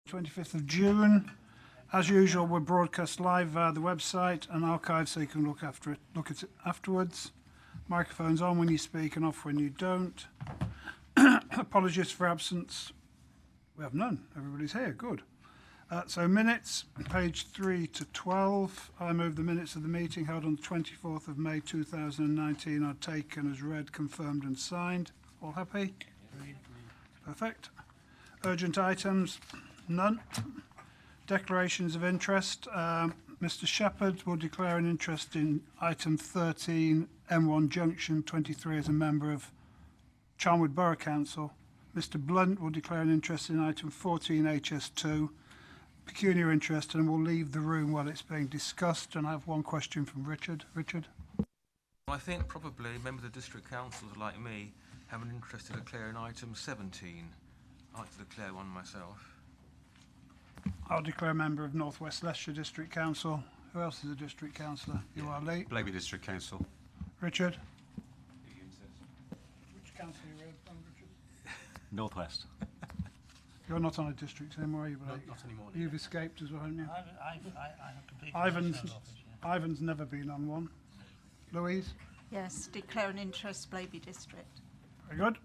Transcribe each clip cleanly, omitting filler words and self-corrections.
25th of June. As usual, we're broadcast live via the website and archived so you can look at it afterwards. Microphones on when you speak and off when you don't. Apologies for absence. We have none. Everybody's here. Good. So minutes, page 3 to 12. I move the minutes of the meeting held on the 24th of May 2019 are taken as read, confirmed and signed. All happy? Perfect. Urgent items, none. Declarations of interest. Mr Shepherd will declare an interest in item 13, M1 Junction 23 as a member of Charnwood Borough Council. Mr Blunt will declare an interest in item 14, HS2, pecuniary interest, and will leave the room while it's being discussed. And I have one question from Richard. Richard? I think probably members of district councils like me have an interest in declaring item 17. I'd like to declare one myself. I'll declare a member of North West Leicestershire District Council. Who else is a district councillor? You are, Lee. Blaby District Council. Richard? Which council are you from, Richard? North West. You're not on a district anymore, are you, Blake? Not anymore. You've escaped as well, haven't you? I've completely Ivan's never been on one. Louise? Yes, declare an interest, Blaby District. Very good.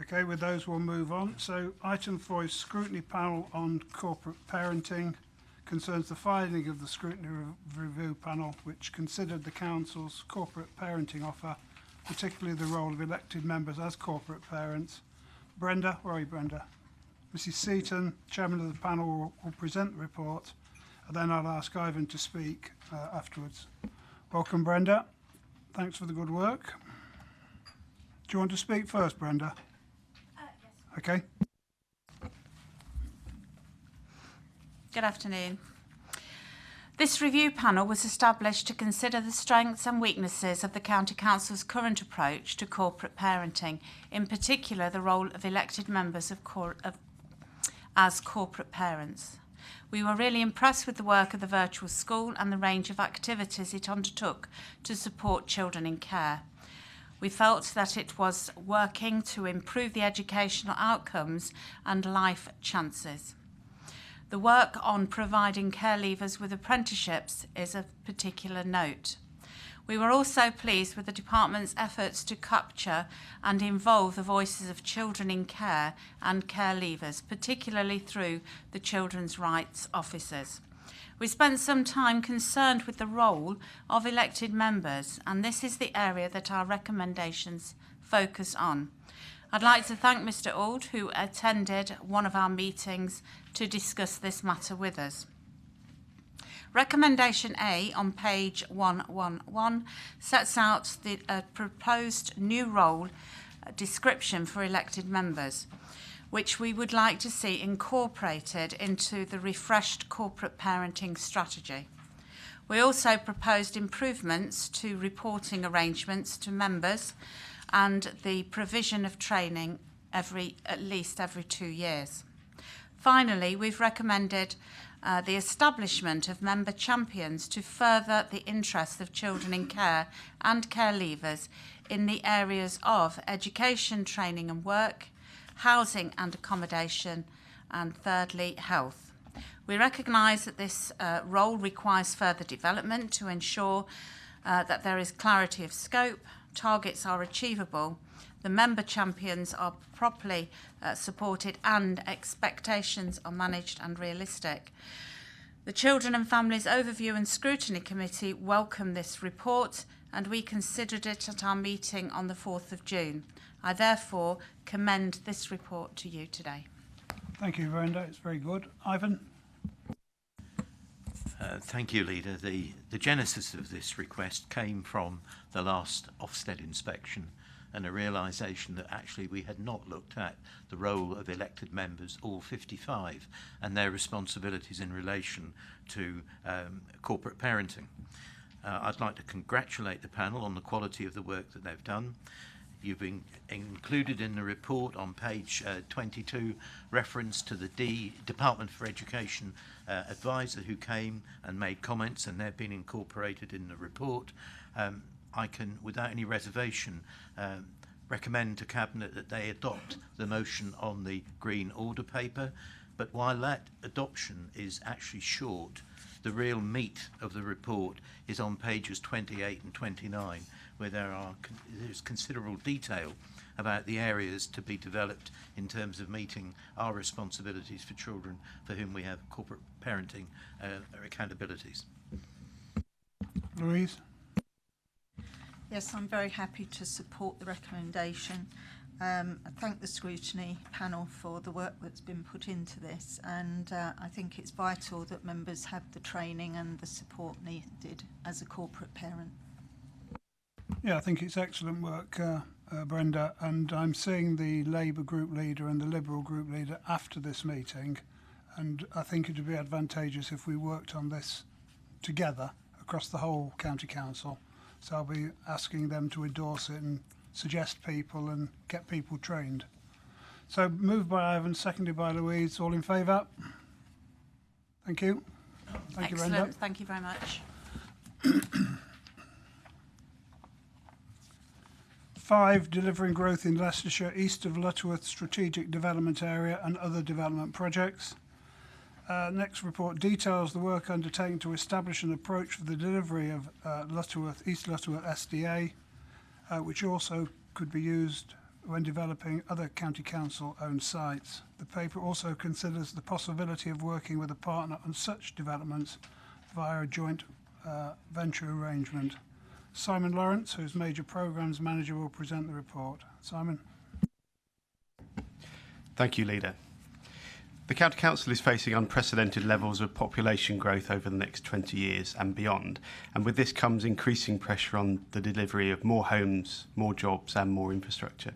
Okay, with those we'll move on. So item 4 is scrutiny panel on corporate parenting. Concerns the finding of the scrutiny review panel, which considered the council's corporate parenting offer, particularly the role of elected members as corporate parents. Brenda, where are you, Brenda? Mrs Seaton, chairman of the panel, will present the report, and then I'll ask Ivan to speak afterwards. Welcome, Brenda. Thanks for the good work. Do you want to speak first, Brenda? Yes. Okay. Good afternoon. This review panel was established to consider the strengths and weaknesses of the County Council's current approach to corporate parenting, in particular the role of elected members as corporate parents. We were really impressed with the work of the virtual school and the range of activities it undertook to support children in care. We felt that it was working to improve the educational outcomes and life chances. The work on providing care leavers with apprenticeships is of particular note. We were also pleased with the department's efforts to capture and involve the voices of children in care and care leavers, particularly through the children's rights officers. We spent some time concerned with the role of elected members, and this is the area that our recommendations focus on. I'd like to thank Mr Auld, who attended one of our meetings to discuss this matter with us. Recommendation A on page 111 sets out the proposed new role description for elected members, which we would like to see incorporated into the refreshed corporate parenting strategy. We also proposed improvements to reporting arrangements to members and the provision of training at least every 2 years. Finally, we've recommended the establishment of member champions to further the interests of children in care and care leavers in the areas of education, training and work, housing and accommodation, and thirdly, health. We recognise that this role requires further development to ensure that there is clarity of scope, targets are achievable, the member champions are properly supported and expectations are managed and realistic. The Children and Families Overview and Scrutiny Committee welcomed this report and we considered it at our meeting on the 4th of June. I therefore commend this report to you today. Thank you, Brenda. It's very good. Ivan? Thank you, Leader. The genesis of this request came from the last Ofsted inspection and a realisation that actually we had not looked at the role of elected members, all 55, and their responsibilities in relation to corporate parenting. I'd like to congratulate the panel on the quality of the work that they've done. You've been included in the report on page 22 reference to the Department for Education advisor who came and made comments, and they've been incorporated in the report. I can, without any reservation, recommend to Cabinet that they adopt the motion on the Green Order paper But while that adoption is actually short, the real meat of the report is on pages 28 and 29, where there's considerable detail about the areas to be developed in terms of meeting our responsibilities for children for whom we have corporate parenting accountabilities. Louise? Yes, I'm very happy to support the recommendation. I thank the scrutiny panel for the work that's been put into this, and I think it's vital that members have the training and the support needed as a corporate parent. Yeah, I think it's excellent work, Brenda, and I'm seeing the Labour group leader and the Liberal group leader after this meeting, and I think it would be advantageous if we worked on this together across the whole county council. So I'll be asking them to endorse it and suggest people and get people trained. So moved by Ivan, seconded by Louise. All in favour? Thank you. Thank you, Brenda. Excellent. Thank you very much. 5, delivering growth in Leicestershire, east of Lutterworth Strategic Development Area and other development projects. Next report details the work undertaken to establish an approach for the delivery of East Lutterworth SDA, which also could be used when developing other county council owned sites. The paper also considers the possibility of working with a partner on such developments via a joint venture arrangement. Simon Lawrence, who's Major Programmes Manager, will present the report. Simon. Thank you, Leader. The County Council is facing unprecedented levels of population growth over the next 20 years and beyond, and with this comes increasing pressure on the delivery of more homes, more jobs and more infrastructure.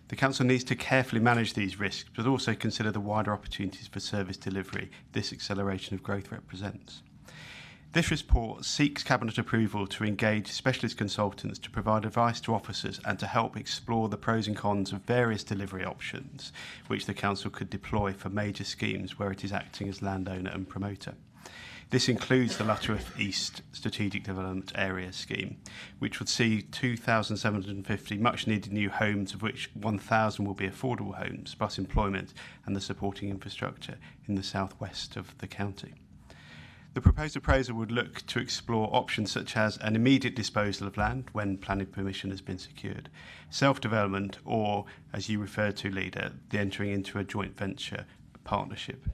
The Council needs to carefully manage these risks, but also consider the wider opportunities for service delivery this acceleration of growth represents. This report seeks Cabinet approval to engage specialist consultants to provide advice to officers and to help explore the pros and cons of various delivery options which the Council could deploy for major schemes where it is acting as landowner and promoter. This includes the Lutterworth East Strategic Development Area scheme, which would see 2,750 much needed new homes, of which 1,000 will be affordable homes, plus employment and the supporting infrastructure in the southwest of the county. The proposed appraisal would look to explore options such as an immediate disposal of land when planning permission has been secured, self-development, or, as you referred to, Leader, the entering into a joint venture partnership.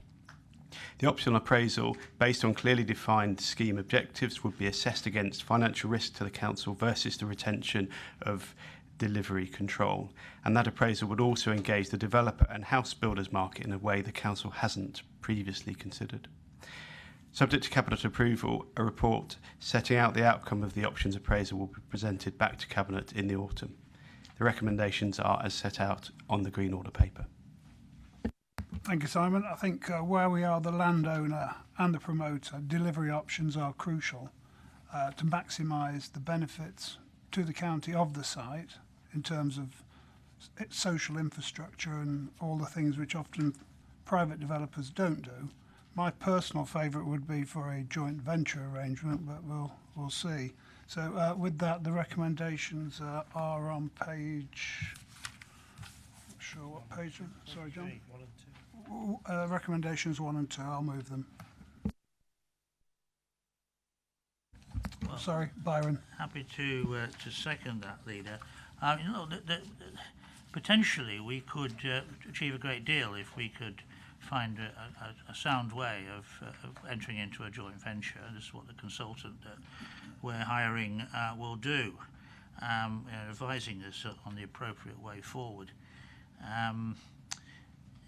The optional appraisal, based on clearly defined scheme objectives, would be assessed against financial risk to the Council versus the retention of delivery control. And that appraisal would also engage the developer and house builders market in a way the Council hasn't previously considered. Subject to Cabinet approval, a report setting out the outcome of the options appraisal will be presented back to Cabinet in the autumn. The recommendations are as set out on the Green Order paper. Thank you, Simon. I think where we are the landowner and the promoter, delivery options are crucial to maximise the benefits to the county of the site in terms of its social infrastructure and all the things which often private developers don't do. My personal favourite would be for a joint venture arrangement, but we'll see. So with that, the recommendations are on page. Not sure what page. Sorry, John. 1 and 2. Recommendations 1 and 2. I'll move them. Well, sorry, Byron. Happy to second that, Leader. Potentially we could achieve a great deal if we could find a sound way of entering into a joint venture. This is what the consultant that we're hiring will do, advising us on the appropriate way forward.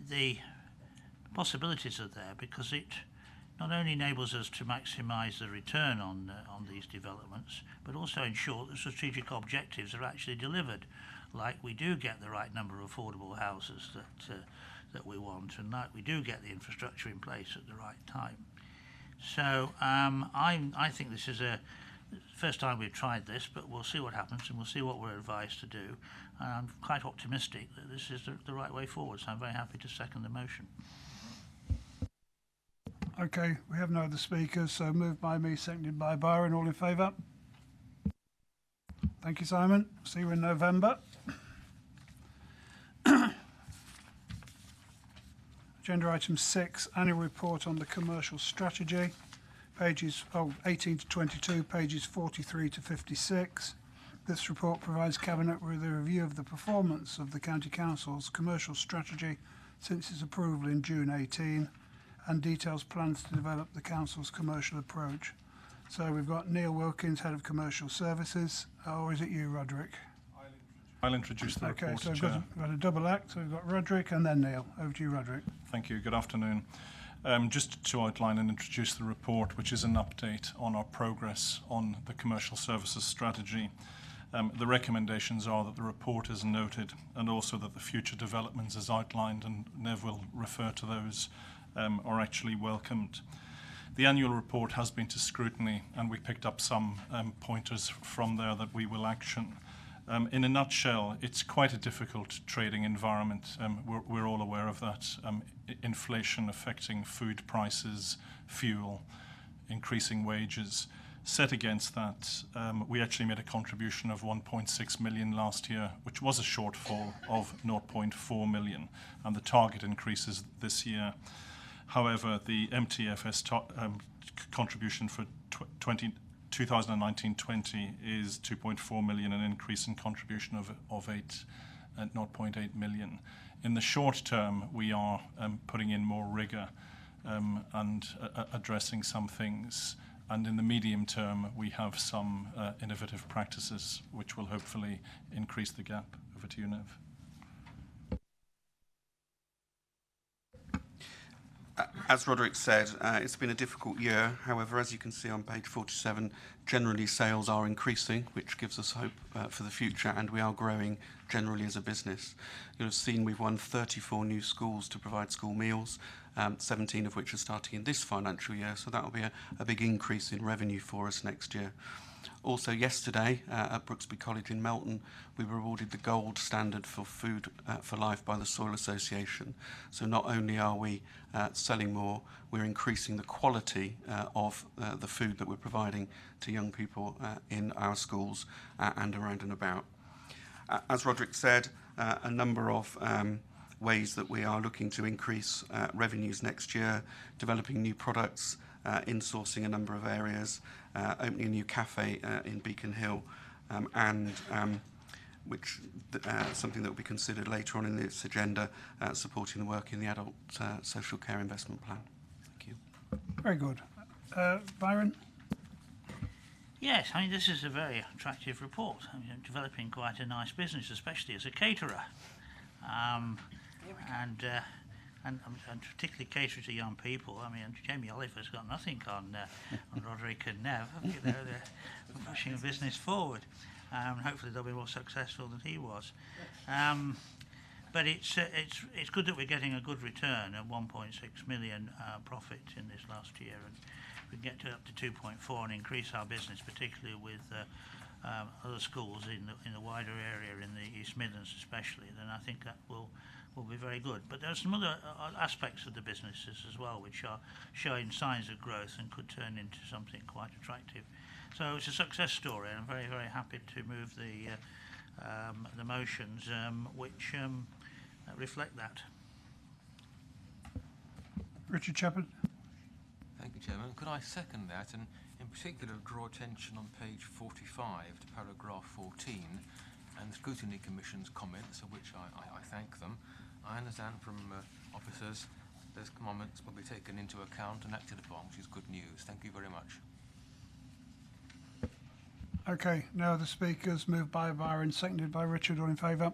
The possibilities are there because it not only enables us to maximise the return on these developments, but also ensure that strategic objectives are actually delivered, like we do get the right number of affordable houses that we want, and like we do get the infrastructure in place at the right time. So I think this is the first time we've tried this, but we'll see what happens and we'll see what we're advised to do. And I'm quite optimistic that this is the right way forward, so I'm very happy to second the motion. Okay, we have no other speakers, so moved by me, seconded by Byron. All in favour? Thank you, Simon. See you in November. Agenda item 6, annual report on the commercial strategy, pages 18 to 22, pages 43 to 56. This report provides Cabinet with a review of the performance of the County Council's commercial strategy since its approval in June 18 and details plans to develop the Council's commercial approach. So we've got Neil Wilkins, Head of Commercial Services, or is it you, Roderick? I'll introduce the Okay, report, so we've Chair. got a double act. So we've got Roderick and then Neil. Over to you, Roderick. Thank you. Good afternoon. Just to outline and introduce the report, which is an update on our progress on the commercial services strategy. The recommendations are that the report is noted and also that the future developments as outlined, and Nev will refer to those, are actually welcomed. The annual report has been to scrutiny and we picked up some pointers from there that we will action. In a nutshell, it's quite a difficult trading environment. We're all aware of that. Inflation affecting food prices, fuel, increasing wages. Set against that, we actually made a contribution of 1.6 million last year, which was a shortfall of 0.4 million, and the target increases this year. However, the MTFS contribution for 2019-20 is 2.4 million, an increase in contribution of 0.8 million. In the short term, we are putting in more rigour and addressing some things. And in the medium term, we have some innovative practices which will hopefully increase the gap. Over to you, Nev. As Roderick said, it's been a difficult year. However, as you can see on page 47, generally sales are increasing, which gives us hope for the future, and we are growing generally as a business. You'll have seen we've won 34 new schools to provide school meals, 17 of which are starting in this financial year, so that will be a big increase in revenue for us next year. Also yesterday at Brooksby College in Melton, we were awarded the gold standard for Food for Life by the Soil Association. So not only are we selling more, we're increasing the quality of the food that we're providing to young people in our schools and around and about. As Roderick said, a number of ways that we are looking to increase revenues next year, developing new products, insourcing a number of areas, opening a new cafe in Beacon Hill, and which something that will be considered later on in this agenda, supporting the work in the Adult Social Care Investment Plan. Thank you. Very good. Byron? Yes, I mean, this is a very attractive report. I mean, developing quite a nice business, especially as a caterer. And particularly cater to young people. I mean, Jamie Oliver's got nothing on Roderick and Nev. You know, they're pushing a business forward. Hopefully they'll be more successful than he was. But it's good that we're getting a good return of 1.6 million profit in this last year, and we can get to up to 2.4 and increase our business, particularly with other schools in the wider area in the East Midlands especially. Then I think that will be very good. But there are some other aspects of the businesses as well which are showing signs of growth and could turn into something quite attractive. So it's a success story, and I'm very, very happy to move the motions which reflect that. Richard Shepherd? Thank you, Chairman. Could I second that, and in particular draw attention on page 45 to paragraph 14 and the Scrutiny Commission's comments, of which I thank them. I understand from officers those comments will be taken into account and acted upon, which is good news. Thank you very much. Okay, now the speakers, moved by Byron, seconded by Richard. All in favour?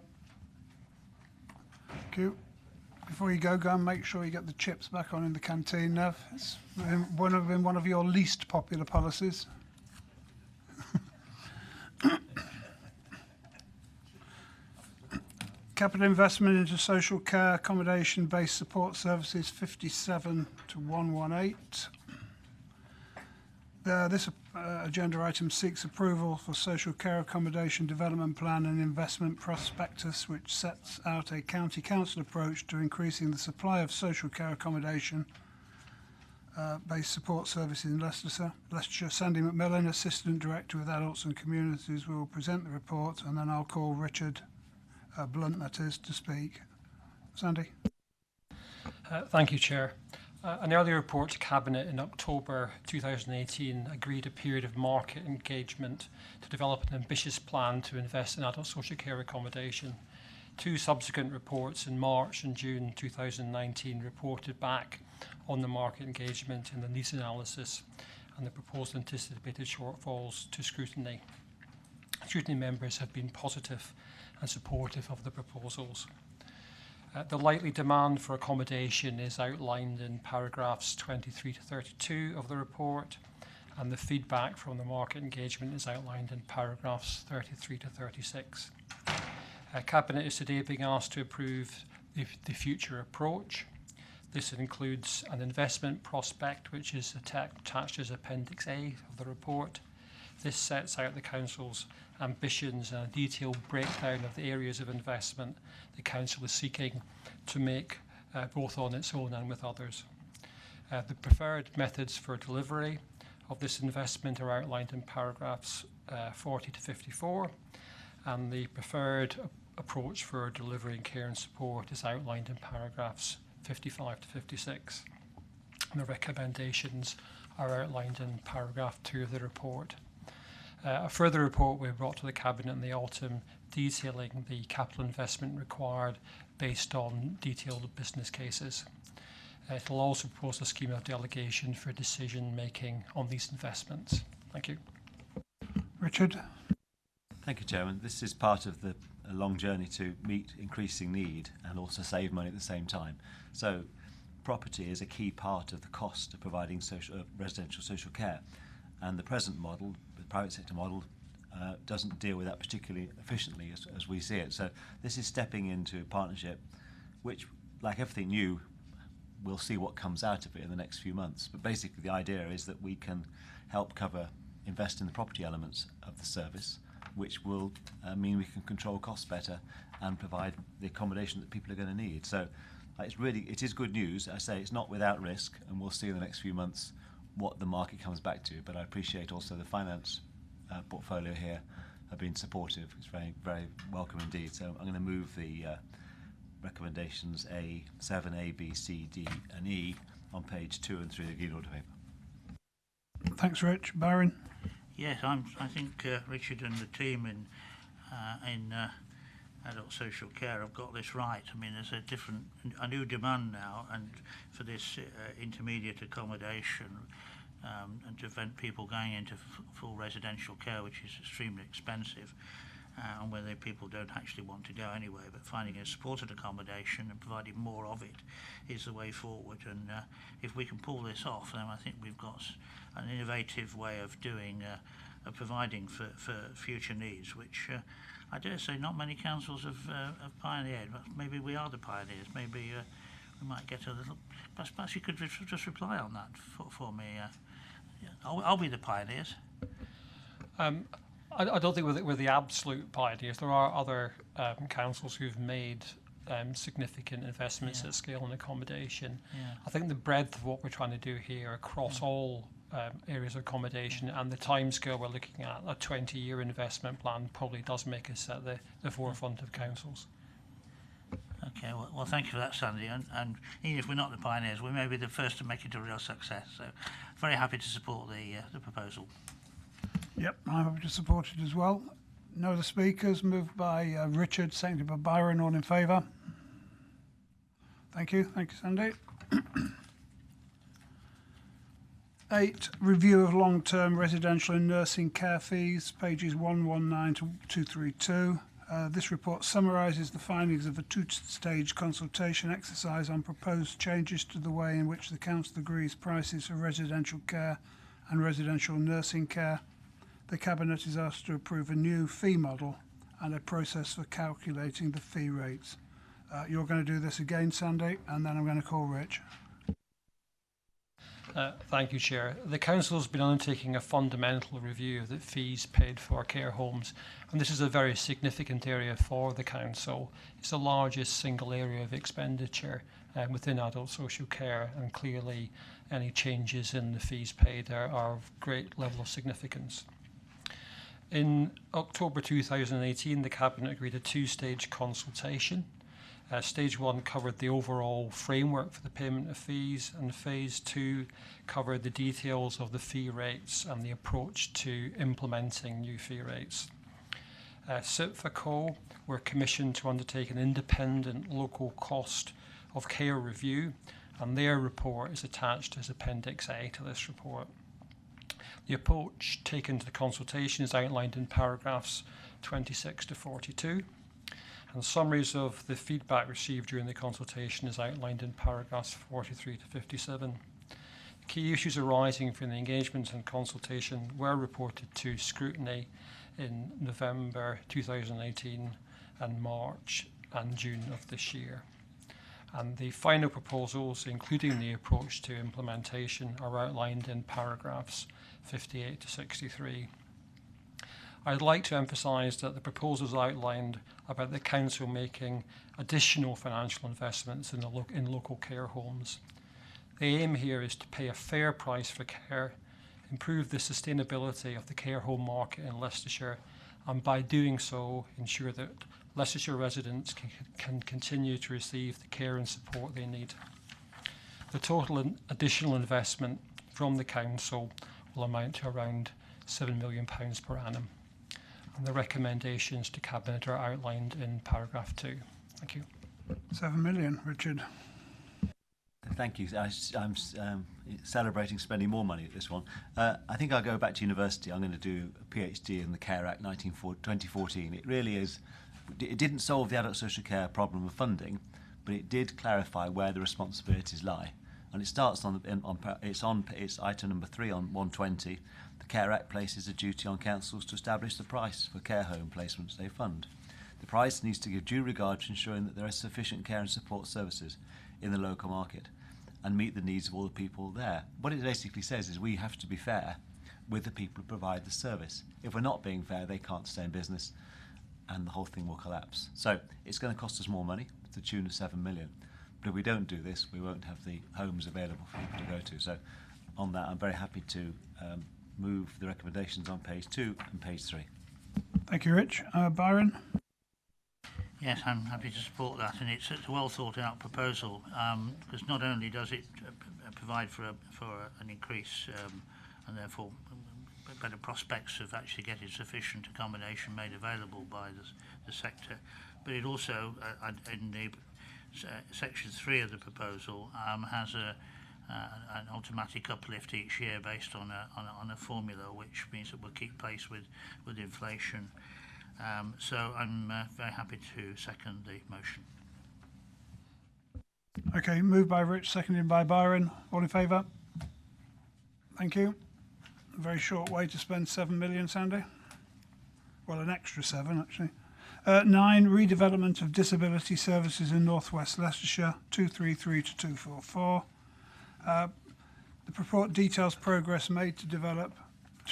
Thank you. Before you go and make sure you get the chips back on in the canteen, Nev. It's been one of your least popular policies. Capital investment into social care, accommodation-based support services, 57 to 118. This agenda item seeks approval for social care accommodation development plan and investment prospectus, which sets out a county council approach to increasing the supply of social care accommodation based support services in Leicestershire. Sandy McMillan, Assistant Director with Adults and Communities, will present the report, and then I'll call Richard Blunt, that is, to speak. Sandy. Thank you, Chair. An earlier report to Cabinet in October 2018 agreed a period of market engagement to develop an ambitious plan to invest in adult social care accommodation. Two subsequent reports in March and June 2019 reported back on the market engagement in the needs analysis and the proposed anticipated shortfalls to scrutiny. Scrutiny members have been positive and supportive of the proposals. The likely demand for accommodation is outlined in paragraphs 23 to 32 of the report, and the feedback from the market engagement is outlined in paragraphs 33 to 36. Cabinet is today being asked to approve the future approach. This includes an investment prospect, which is attached as Appendix A of the report. This sets out the Council's ambitions and a detailed breakdown of the areas of investment the Council is seeking to make, both on its own and with others. The preferred methods for delivery of this investment are outlined in paragraphs 40 to 54, and the preferred approach for delivering care and support is outlined in paragraphs 55 to 56. And the recommendations are outlined in paragraph 2 of the report. A further report we brought to the Cabinet in the autumn detailing the capital investment required based on detailed business cases. It will also propose a scheme of delegation for decision making on these investments. Thank you. Richard? Thank you, Chairman. This is part of a long journey to meet increasing need and also save money at the same time. So property is a key part of the cost of providing residential social care. And the present model, the private sector model, doesn't deal with that particularly efficiently as we see it. So this is stepping into a partnership which, like everything new, we'll see what comes out of it in the next few months. But basically the idea is that we can help invest in the property elements of the service, which will mean we can control costs better and provide the accommodation that people are going to need. So it is good news. I say it's not without risk, and we'll see in the next few months what the market comes back to. But I appreciate also the finance portfolio here have been supportive. It's very, very welcome indeed. So I'm going to move the recommendations A7, A, B, C, D and E on page 2 and 3 of the Green Order paper. Thanks, Rich. Byron? Yes, I think Richard and the team in adult social care have got this right. I mean, there's a new demand now, and for this intermediate accommodation, and to prevent people going into full residential care, which is extremely expensive, and where people don't actually want to go anyway. But finding a supported accommodation and providing more of it is the way forward. And if we can pull this off, then I think we've got an innovative way of doing, providing for future needs, which I dare say not many councils have pioneered. But maybe we are the pioneers. Maybe we might get a little. Perhaps you could just reply on that for me. Are we the pioneers? I don't think we're the absolute pioneers. There are other councils who've made significant investments at scale in accommodation. I think the breadth of what we're trying to do here across all areas of accommodation and the timescale we're looking at, a 20-year investment plan, probably does make us at the forefront of councils. Okay, well, thank you for that, Sandy. And even if we're not the pioneers, we may be the first to make it a real success. So, very happy to support the proposal. Yep, I'm happy to support it as well. No other speakers. Moved by Richard, seconded by Byron. All in favour? Thank you. Thank you, Sandy. 8, review of long-term residential and nursing care fees, pages 119 to 232. This report summarises the findings of a two-stage consultation exercise on proposed changes to the way in which the Council agrees prices for residential care and residential nursing care. The Cabinet is asked to approve a new fee model and a process for calculating the fee rates. You're going to do this again, Sandy, and then I'm going to call Rich. Thank you, Chair. The Council has been undertaking a fundamental review of the fees paid for care homes, and this is a very significant area for the Council. It's the largest single area of expenditure within adult social care, and clearly any changes in the fees paid are of great level of significance. In October 2018, the Cabinet agreed a two-stage consultation. Stage 1 covered the overall framework for the payment of fees, and Phase 2 covered the details of the fee rates and the approach to implementing new fee rates. CIPFACO were commissioned to undertake an independent local cost of care review, and their report is attached as Appendix A to this report. The approach taken to the consultation is outlined in paragraphs 26 to 42, and summaries of the feedback received during the consultation is outlined in paragraphs 43 to 57. Key issues arising from the engagement and consultation were reported to scrutiny in November 2018 and March and June of this year. And the final proposals, including the approach to implementation, are outlined in paragraphs 58 to 63. I'd like to emphasise that the proposals outlined about the Council making additional financial investments in local care homes. The aim here is to pay a fair price for care, improve the sustainability of the care home market in Leicestershire, and by doing so ensure that Leicestershire residents can continue to receive the care and support they need. The total additional investment from the Council will amount to around £7 million per annum. And the recommendations to Cabinet are outlined in paragraph 2. Thank you. 7 million, Richard. Thank you. I'm celebrating spending more money at this one. I think I'll go back to university. I'm going to do a PhD in the Care Act 2014. It really is. It didn't solve the adult social care problem of funding, but it did clarify where the responsibilities lie. And it starts it's item number 3 on 120. The Care Act places a duty on councils to establish the price for care home placements they fund. The price needs to give due regard to ensuring that there are sufficient care and support services in the local market and meet the needs of all the people there. What it basically says is we have to be fair with the people who provide the service. If we're not being fair, they can't stay in business and the whole thing will collapse. So it's going to cost us more money to the tune of 7 million. But if we don't do this, we won't have the homes available for people to go to. So on that, I'm very happy to move the recommendations on page 2 and page 3. Thank you, Rich. Byron? Yes, I'm happy to support that, and it's a well thought out proposal, because not only does it provide for an increase and therefore better prospects of actually getting sufficient accommodation made available by the sector, but it also, in the section 3 of the proposal, has an automatic uplift each year based on a formula, which means it will keep pace with inflation. So I'm very happy to second the motion. Okay, moved by Rich, seconded by Byron. All in favour? Thank you. A very short way to spend 7 million, Sandy. Well, an extra 7, actually. 9, redevelopment of disability services in North West Leicestershire, 233 to 244. The report details progress made to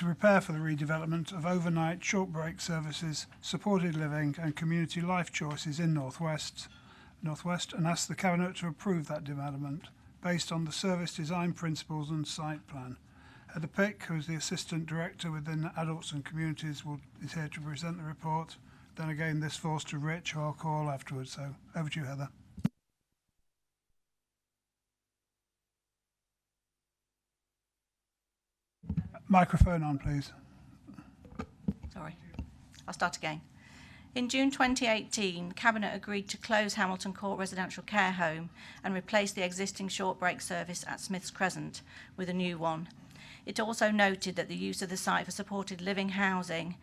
prepare for the redevelopment of overnight short break services, supported living and community life choices in North West, and asks the Cabinet to approve that development based on the service design principles and site plan. Heather Pick, who is the Assistant Director within Adults and Communities, is here to present the report. Then again, this falls to Rich, who I'll call afterwards. So over to you, Heather. Microphone on, please. Sorry, I'll start again. In June 2018, Cabinet agreed to close Hamilton Court Residential Care Home and replace the existing short break service at Smith's Crescent with a new one. It also noted that the use of the site for supported living housing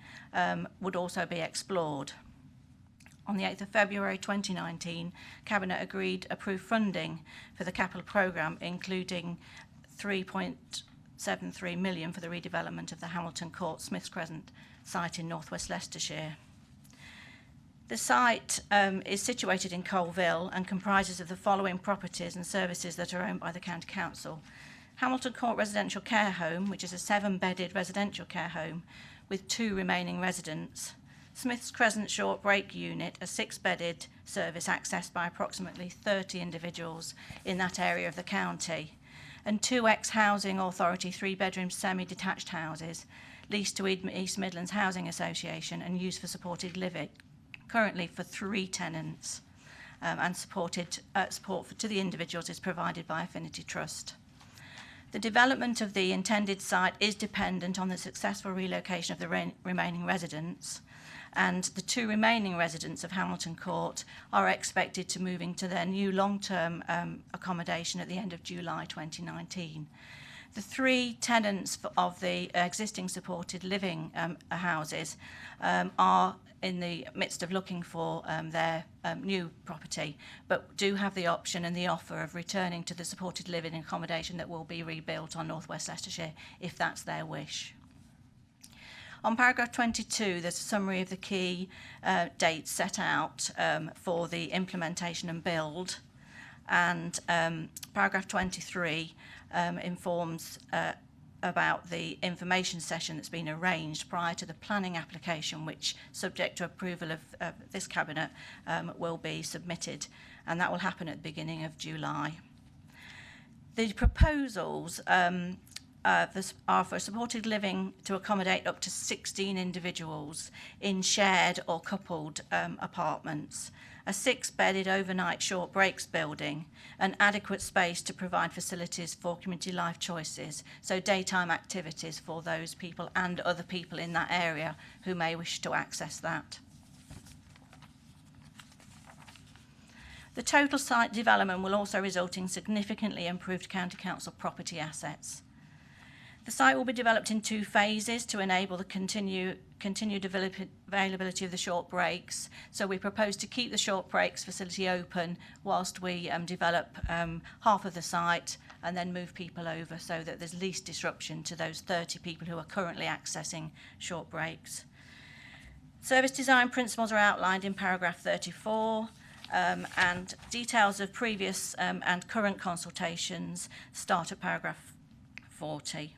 would also be explored. On the 8th of February 2019, Cabinet agreed approved funding for the capital programme, including £3.73 million for the redevelopment of the Hamilton Court Smith's Crescent site in North West Leicestershire. The site is situated in Colville and comprises of the following properties and services that are owned by the County Council. Hamilton Court Residential Care Home, which is a 7-bedded residential care home with 2 remaining residents. Smith's Crescent Short Break Unit, a 6-bedded service accessed by approximately 30 individuals in that area of the county. And 2 ex-Housing Authority 3-bedroom semi-detached houses leased to East Midlands Housing Association and used for supported living, currently for 3 tenants. and support to the individuals is provided by Affinity Trust. The development of the intended site is dependent on the successful relocation of the remaining residents, and the 2 remaining residents of Hamilton Court are expected to move into their new long-term accommodation at the end of July 2019. The 3 tenants of the existing supported living houses are in the midst of looking for their new property, but do have the option and the offer of returning to the supported living accommodation that will be rebuilt on North West Leicestershire if that's their wish. On paragraph 22, there's a summary of the key dates set out for the implementation and build, and paragraph 23 informs about the information session that's been arranged prior to the planning application, which, subject to approval of this Cabinet, will be submitted, and that will happen at the beginning of July. The proposals are for supported living to accommodate up to 16 individuals in shared or coupled apartments, a 6-bedded overnight short breaks building, an adequate space to provide facilities for community life choices, so daytime activities for those people and other people in that area who may wish to access that. The total site development will also result in significantly improved County Council property assets. The site will be developed in 2 phases to enable the continued availability of the short breaks. So we propose to keep the short breaks facility open whilst we develop half of the site and then move people over so that there's least disruption to those 30 people who are currently accessing short breaks. Service design principles are outlined in paragraph 34. And details of previous and current consultations start at paragraph 40.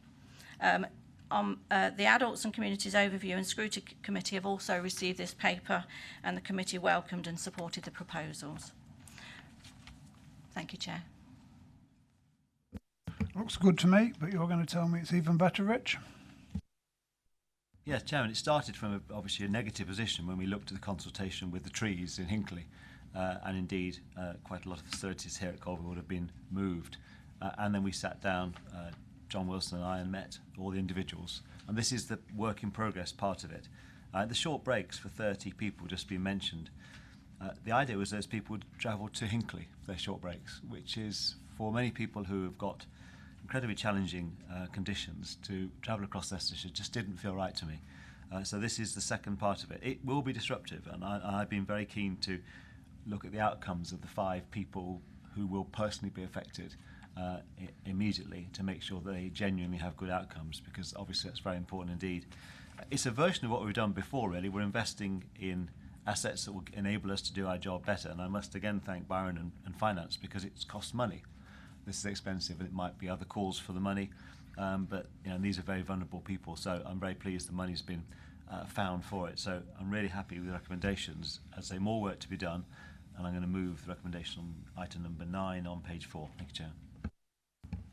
The Adults and Communities Overview and Scrutiny Committee have also received this paper, and the committee welcomed and supported the proposals. Thank you, Chair. Looks good to me, but you're going to tell me it's even better, Rich? Yes, Chairman, it started from obviously a negative position when we looked at the consultation with the trees in Hinckley, and indeed quite a lot of facilities here at Colville would have been moved. And then we sat down, John Wilson and I, and met all the individuals. And this is the work in progress part of it. The short breaks for 30 people just been mentioned. The idea was those people would travel to Hinckley for their short breaks, which is for many people who have got incredibly challenging conditions to travel across Leicestershire just didn't feel right to me. So this is the second part of it. It will be disruptive, and I've been very keen to look at the outcomes of the 5 people who will personally be affected immediately to make sure they genuinely have good outcomes, because obviously that's very important indeed. It's a version of what we've done before, really. We're investing in assets that will enable us to do our job better, and I must again thank Byron and Finance, because it's cost money. This is expensive, it might be other calls for the money, but you know, these are very vulnerable people, so I'm very pleased the money's been found for it. So I'm really happy with the recommendations. I'd say more work to be done, and I'm going to move the recommendation on item number 9 on page 4. Thank you, Chair.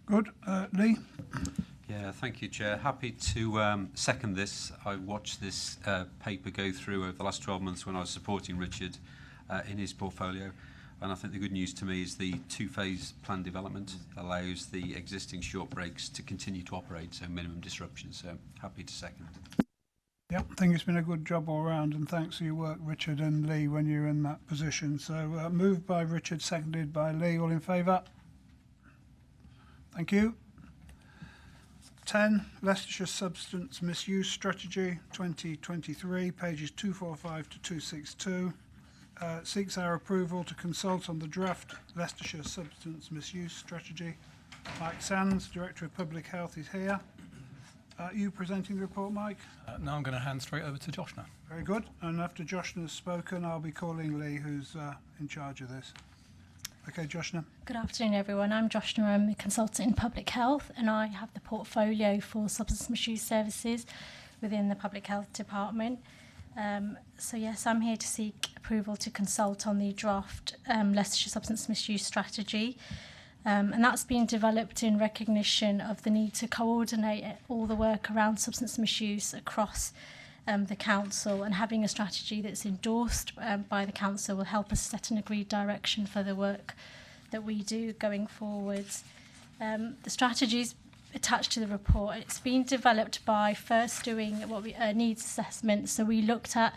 Good. Lee? Yeah, thank you, Chair. Happy to second this. I watched this paper go through over the last 12 months when I was supporting Richard in his portfolio. And I think the good news to me is the 2-phase plan development allows the existing short breaks to continue to operate, so minimum disruption. So happy to second. Yep, I think it's been a good job all round, and thanks for your work, Richard and Lee, when you're in that position. So moved by Richard, seconded by Lee. All in favour? Thank you. 10, Leicestershire Substance Misuse Strategy 2023, pages 245 to 262. Seeks our approval to consult on the draft Leicestershire Substance Misuse Strategy. Mike Sands, Director of Public Health, is here. You presenting the report, Mike? Now I'm going to hand straight over to Joshna. Very good. And after Joshna's spoken, I'll be calling Lee, who's in charge of this. Okay, Joshna. Good afternoon, everyone. I'm Joshna. I'm a consultant in public health, and I have the portfolio for substance misuse services within the Public Health Department. So yes, I'm here to seek approval to consult on the draft Leicestershire Substance Misuse Strategy. And that's been developed in recognition of the need to coordinate all the work around substance misuse across the council, and having a strategy that's endorsed by the council will help us set an agreed direction for the work that we do going forwards. The strategies attached to the report, it's been developed by first doing what we needs assessment. So we looked at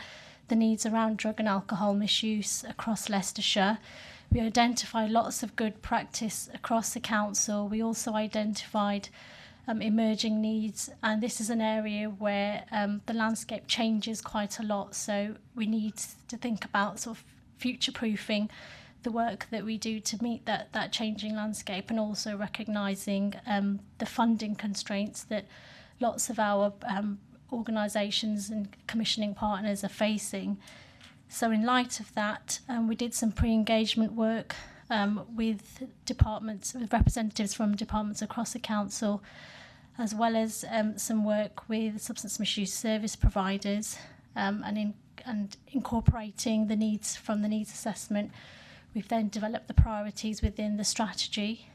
the needs around drug and alcohol misuse across Leicestershire. We identified lots of good practice across the council. We also identified emerging needs, and this is an area where the landscape changes quite a lot, so we need to think about sort of future-proofing the work that we do to meet that changing landscape, and also recognising the funding constraints that lots of our organisations and commissioning partners are facing. So in light of that, we did some pre-engagement work with departments, with representatives from departments across the council, as well as some work with substance misuse service providers, and incorporating the needs from the needs assessment. We've then developed the priorities within the strategy,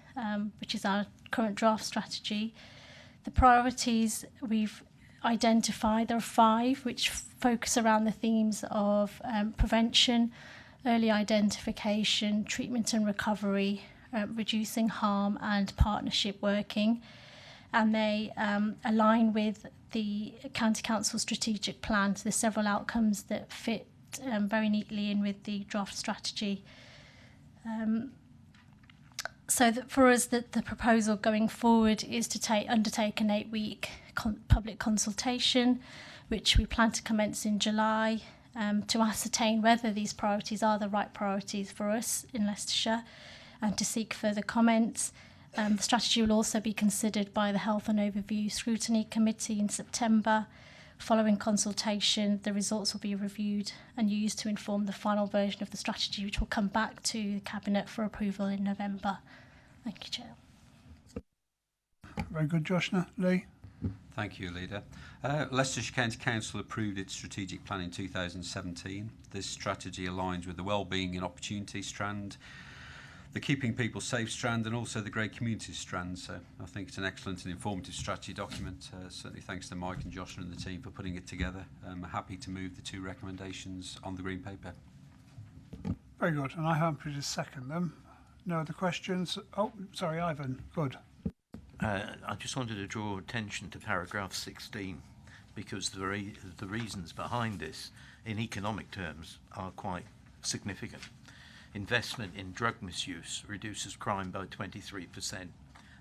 which is our current draft strategy. The priorities we've identified, there are 5, which focus around the themes of prevention, early identification, treatment and recovery, reducing harm, and partnership working. And they align with the County Council strategic plan. So there's several outcomes that fit very neatly in with the draft strategy. So that for us, the proposal going forward is to undertake an 8-week public consultation, which we plan to commence in July, to ascertain whether these priorities are the right priorities for us in Leicestershire, and to seek further comments. The strategy will also be considered by the Health and Overview Scrutiny Committee in September. Following consultation, the results will be reviewed and used to inform the final version of the strategy, which will come back to the Cabinet for approval in November. Thank you, Chair. Very good, Joshna. Lee? Thank you, Leader. Leicestershire County Council approved its strategic plan in 2017. This strategy aligns with the Wellbeing and Opportunity strand, the Keeping People Safe strand, and also the Great Communities strand. So I think it's an excellent and informative strategy document. Certainly thanks to Mike and Joshua and the team for putting it together. I'm happy to move the 2 recommendations on the Green Paper. Very good, and I'm happy to second them. No other questions? Oh, sorry, Ivan. Good. I just wanted to draw attention to paragraph 16, because the reasons behind this in economic terms are quite significant. Investment in drug misuse reduces crime by 23%,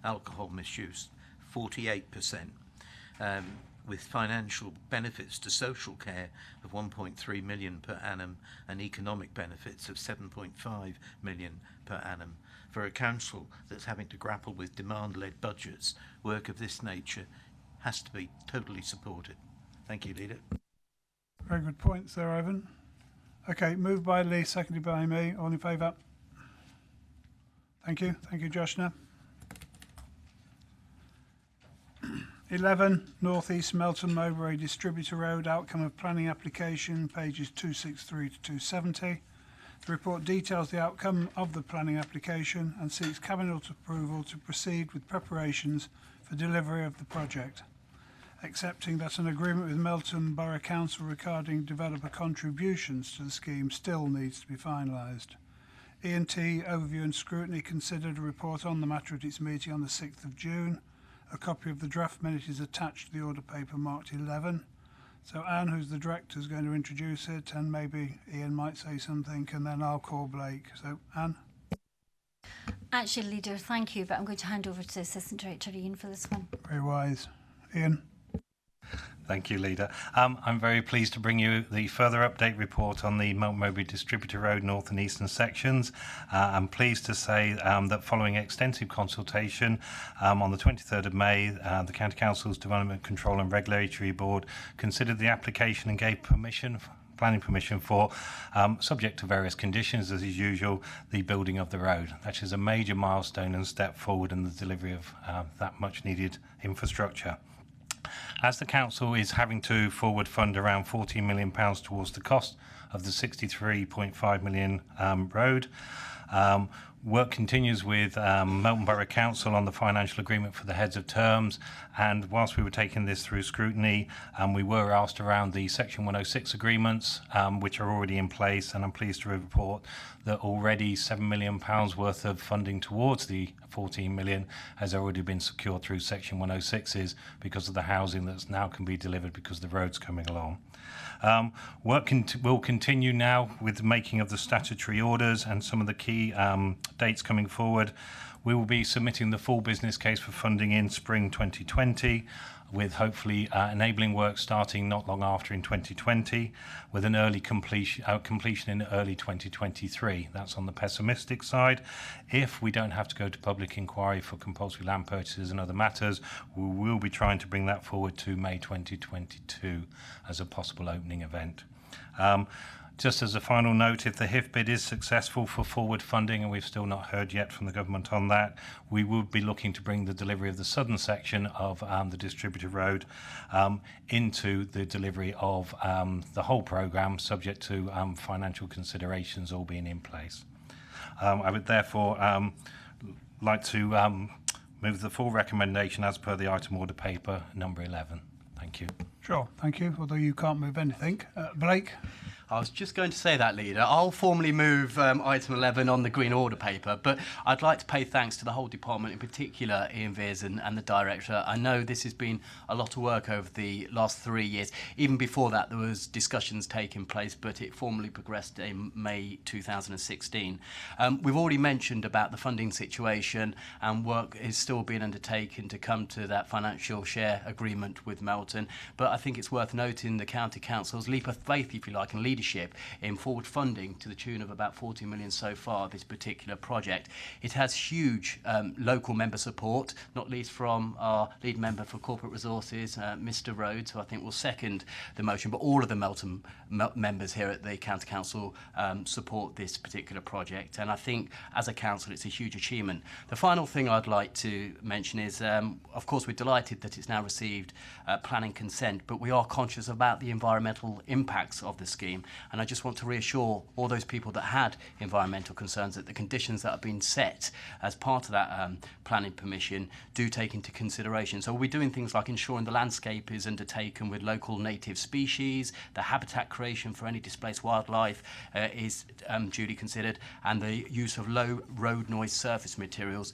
alcohol misuse 48%, with financial benefits to social care of 1.3 million per annum and economic benefits of 7.5 million per annum. For a council that's having to grapple with demand-led budgets, work of this nature has to be totally supported. Thank you, Leader. Very good points there, Ivan. Okay, moved by Lee, seconded by me. All in favour? Thank you. Thank you, Joshna. 11, North East Melton Mowbray Distributor Road, outcome of planning application, pages 263 to 270. The report details the outcome of the planning application and seeks Cabinet approval to proceed with preparations for delivery of the project, accepting that an agreement with Melton Borough Council regarding developer contributions to the scheme still needs to be finalised. E&T Overview and Scrutiny considered a report on the matter at its meeting on the 6th of June. A copy of the draft minute is attached to the order paper marked 11. So Anne, who's the director, is going to introduce it, and maybe Ian might say something, and then I'll call Blake. So Anne? Actually, Leader, thank you, but I'm going to hand over to Assistant Director Ian for this one. Very wise. Ian? Thank you, Leader. I'm very pleased to bring you the further update report on the Melton Mowbray Distributor Road North and Eastern sections. I'm pleased to say that following extensive consultation on the 23rd of May, the County Council's Development Control and Regulatory Board considered the application and gave planning permission for, subject to various conditions as is usual, the building of the road. That is a major milestone and step forward in the delivery of that much needed infrastructure. As the Council is having to forward fund around £14 million towards the cost of the 63.5 million road, Work continues with Melton Borough Council on the financial agreement for the heads of terms, and whilst we were taking this through scrutiny, we were asked around the Section 106 agreements, which are already in place, and I'm pleased to report that already £7 million worth of funding towards the 14 million has already been secured through Section 106s because of the housing that's now can be delivered because the road's coming along. Work will continue now with the making of the statutory orders and some of the key dates coming forward. We will be submitting the full business case for funding in spring 2020, with hopefully enabling work starting not long after in 2020, with an early completion in early 2023. That's on the pessimistic side. If we don't have to go to public inquiry for compulsory land purchases and other matters, we will be trying to bring that forward to May 2022 as a possible opening event. Just as a final note, if the HIF bid is successful for forward funding, and we've still not heard yet from the government on that, we would be looking to bring the delivery of the southern section of the Distributor Road into the delivery of the whole programme, subject to financial considerations all being in place. I would therefore like to move the full recommendation as per the item order paper number 11. Thank you. Sure, thank you, although you can't move anything. Blake? I was just going to say that, Leader. I'll formally move item 11 on the Green Order paper, but I'd like to pay thanks to the whole department, in particular Ian Veers and the Director. I know this has been a lot of work over the last 3 years. Even before that, there was discussions taking place, but it formally progressed in May 2016. We've already mentioned about the funding situation, and work is still being undertaken to come to that financial share agreement with Melton. But I think it's worth noting the County Council's leap of faith, if you like, and leadership in forward funding to the tune of about 40 million so far, this particular project. It has huge local member support, not least from our lead member for corporate resources, Mr. Rhodes, who I think will second the motion, but all of the Melton members here at the County Council support this particular project, and I think as a council it's a huge achievement. The final thing I'd like to mention is, of course, we're delighted that it's now received planning consent, but we are conscious about the environmental impacts of the scheme. And I just want to reassure all those people that had environmental concerns that the conditions that have been set as part of that planning permission do take into consideration. So we'll be doing things like ensuring the landscape is undertaken with local native species, the habitat creation for any displaced wildlife is duly considered, and the use of low road noise surface materials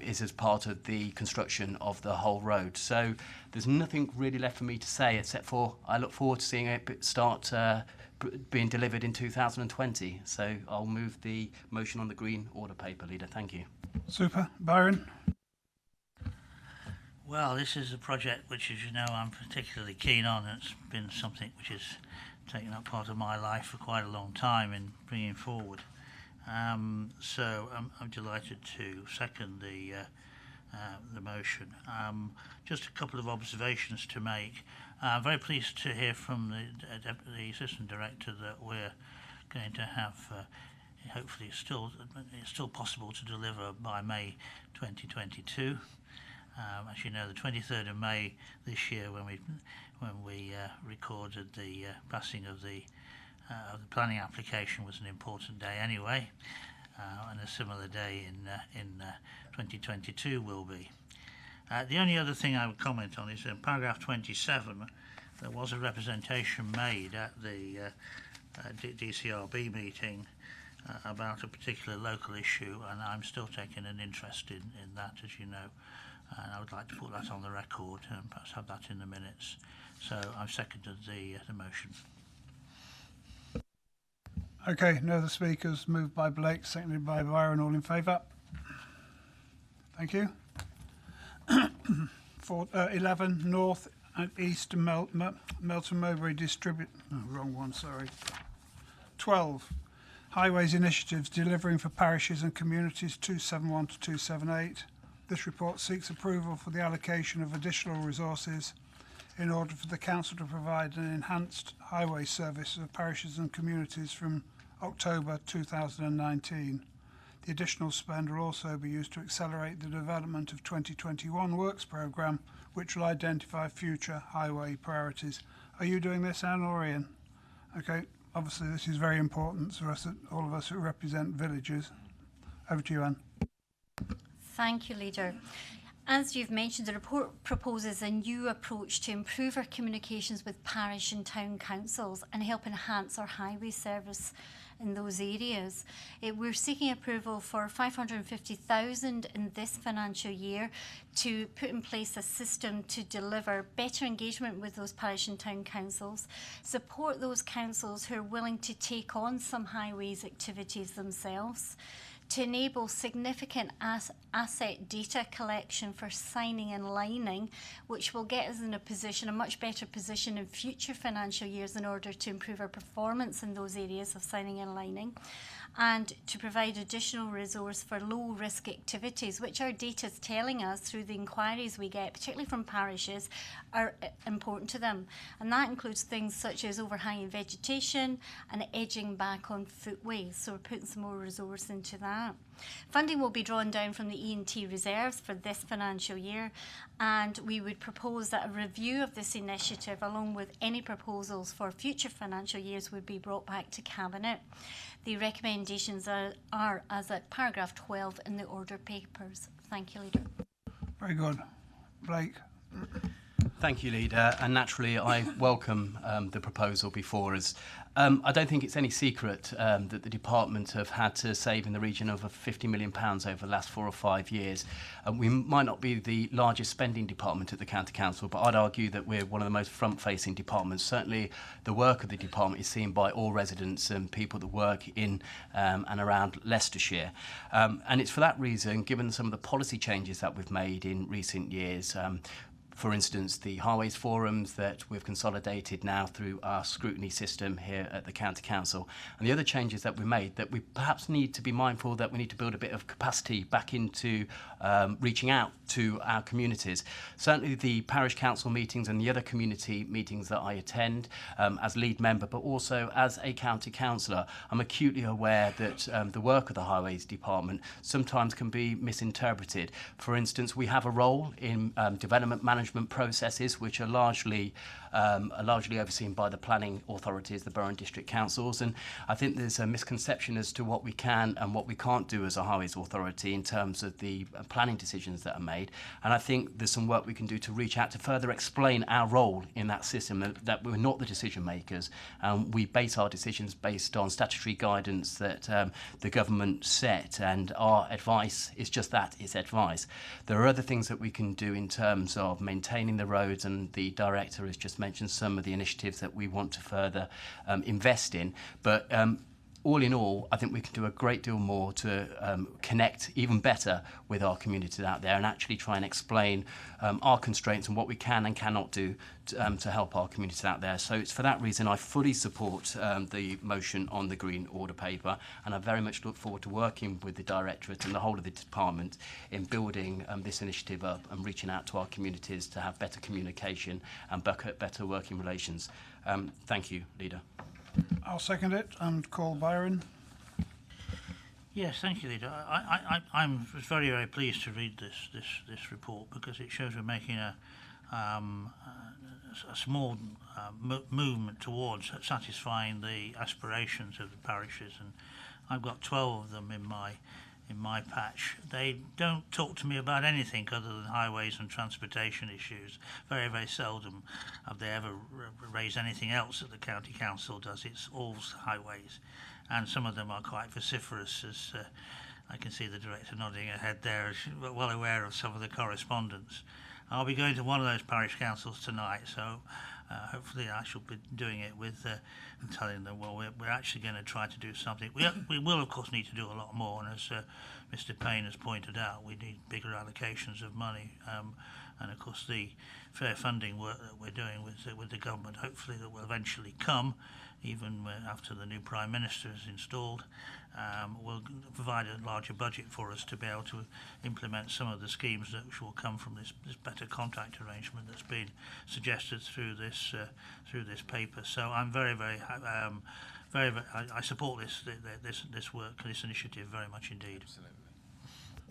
is as part of the construction of the whole road. So there's nothing really left for me to say except for I look forward to seeing it start being delivered in 2020. So I'll move the motion on the Green Order paper, Leader. Thank you. Super. Byron? Well, this is a project which, as you know, I'm particularly keen on. It's been something which has taken up part of my life for quite a long time in bringing forward. So I'm delighted to second the motion. Just a couple of observations to make. I'm very pleased to hear from the Assistant Director that we're going to have, hopefully it's still possible to deliver by May 2022. As you know, the 23rd of May this year, when we recorded the passing of the planning application, was an important day anyway, and a similar day in 2022 will be. The only other thing I would comment on is in paragraph 27, there was a representation made at the DCRB meeting about a particular local issue, and I'm still taking an interest in that, as you know, and I would like to put that on the record and perhaps have that in the minutes. So I've seconded the motion. Okay, no other speakers. Moved by Blake, seconded by Byron. All in favour? Thank you. For 11, North and East Melton Mowbray Distribute... Oh, wrong one, sorry. 12, Highways Initiatives Delivering for Parishes and Communities 271 to 278. This report seeks approval for the allocation of additional resources in order for the Council to provide an enhanced highway service of parishes and communities from October 2019. The additional spend will also be used to accelerate the development of 2021 Works Programme, which will identify future highway priorities. Are you doing this, Anne or Ian? Okay, obviously this is very important for us, all of us who represent villages. Over to you, Anne. Thank you, Leader. As you've mentioned, the report proposes a new approach to improve our communications with parish and town councils and help enhance our highway service in those areas. We're seeking approval for 550,000 in this financial year to put in place a system to deliver better engagement with those parish and town councils, support those councils who are willing to take on some highways activities themselves, to enable significant asset data collection for signing and lining, which will get us in a much better position in future financial years in order to improve our performance in those areas of signing and lining, and to provide additional resource for low-risk activities, which our data is telling us through the inquiries we get, particularly from parishes, are important to them. And that includes things such as overhanging vegetation and edging back on footways. So we're putting some more resource into that. Funding will be drawn down from the E&T reserves for this financial year, and we would propose that a review of this initiative, along with any proposals for future financial years, would be brought back to Cabinet. The recommendations are as at paragraph 12 in the order papers. Thank you, Leader. Very good. Blake. Thank you, Leader. And naturally, I welcome the proposal before us. I don't think it's any secret that the department have had to save in the region of £50 million over the last 4 or 5 years. We might not be the largest spending department at the County Council, but I'd argue that we're one of the most front-facing departments. Certainly, the work of the department is seen by all residents and people that work in and around Leicestershire. And it's for that reason, given some of the policy changes that we've made in recent years, for instance, the highways forums that we've consolidated now through our scrutiny system here at the County Council, and the other changes that we made, that we perhaps need to be mindful that we need to build a bit of capacity back into reaching out to our communities. Certainly the parish council meetings and the other community meetings that I attend as lead member, but also as a county councillor, I'm acutely aware that the work of the highways department sometimes can be misinterpreted. For instance, we have a role in development management processes, which are largely overseen by the planning authorities, the borough and district councils, and I think there's a misconception as to what we can and what we can't do as a highways authority in terms of the planning decisions that are made. And I think there's some work we can do to reach out to further explain our role in that system, that we're not the decision makers. We base our decisions based on statutory guidance that the government set, and our advice is just that, it's advice. There are other things that we can do in terms of maintaining the roads, and the director has just mentioned some of the initiatives that we want to further invest in. But all in all, I think we can do a great deal more to connect even better with our communities out there and actually try and explain our constraints and what we can and cannot do to help our communities out there. So it's for that reason I fully support the motion on the Green Order paper, and I very much look forward to working with the Directorate and the whole of the department in building this initiative up and reaching out to our communities to have better communication and better working relations. Thank you, Leader. I'll second it and call Byron. Yes, thank you, Leader. I'm very, very pleased to read this report, because it shows we're making a small movement towards satisfying the aspirations of the parishes, and I've got 12 of them in my patch. They don't talk to me about anything other than highways and transportation issues. Very, very seldom have they ever raised anything else that the County Council does. It's all highways, and some of them are quite vociferous, as I can see the Director nodding her head there, well aware of some of the correspondence. I'll be going to one of those parish councils tonight, so hopefully I shall be doing it with and telling them, well, we're actually going to try to do something. We will, of course, need to do a lot more, and as Mr. Payne has pointed out, we need bigger allocations of money, and of course the fair funding work that we're doing with the government, hopefully that will eventually come, even after the new Prime Minister is installed, will provide a larger budget for us to be able to implement some of the schemes that will come from this better contract arrangement that's been suggested through this paper. So I'm very I support this work, this initiative very much indeed. Absolutely.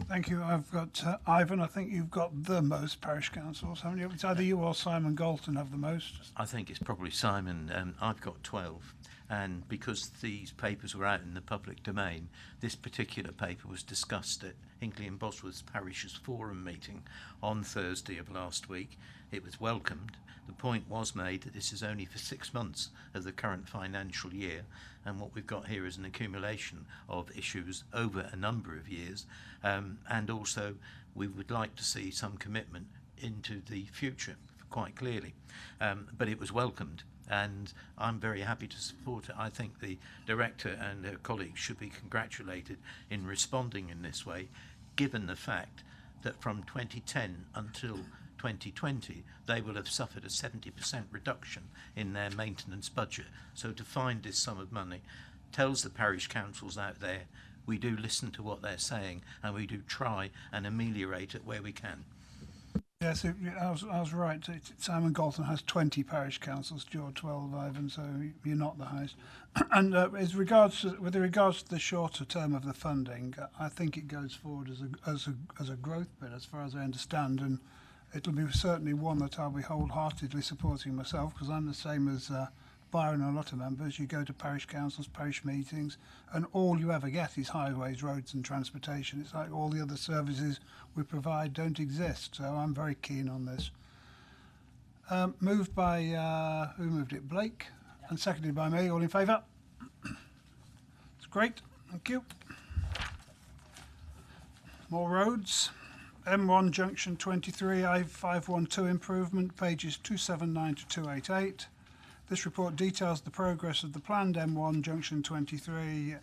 Thank you. I've got Ivan. I think you've got the most parish councils, haven't you? It's either you or Simon Galton have the most. I think it's probably Simon. I've got 12. And because these papers were out in the public domain, this particular paper was discussed at Hinkley and Bosworth Parish's Forum meeting on Thursday of last week. It was welcomed. The point was made that this is only for 6 months of the current financial year, and what we've got here is an accumulation of issues over a number of years, and also we would like to see some commitment into the future, quite clearly. But it was welcomed, and I'm very happy to support it. I think the director and her colleagues should be congratulated in responding in this way, given the fact that from 2010 until 2020, they will have suffered a 70% reduction in their maintenance budget. So to find this sum of money tells the parish councils out there we do listen to what they're saying, and we do try and ameliorate it where we can. Yes, I was right. Simon Galton has 20 parish councils, George 12, Ivan, so you're not the highest. And with regards to the shorter term of the funding, I think it goes forward as a growth bit, as far as I understand, and it'll be certainly one that I'll be wholeheartedly supporting myself, because I'm the same as Byron and a lot of members. You go to parish councils, parish meetings, and all you ever get is highways, roads and transportation. It's like all the other services we provide don't exist, so I'm very keen on this. Moved by, who moved it? Blake, and seconded by me. All in favour? It's great, thank you. More roads. M1 Junction 23 I512 improvement, pages 279 to 288. This report details the progress of the planned M1 Junction 23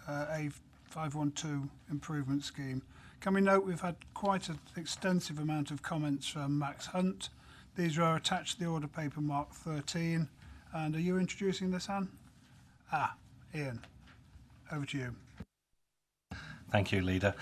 A512 improvement scheme. Can we note we've had quite an extensive amount of comments from Max Hunt. These are attached to the order paper mark 13. And are you introducing this, Anne? Ian, over to you. Thank you, Leader.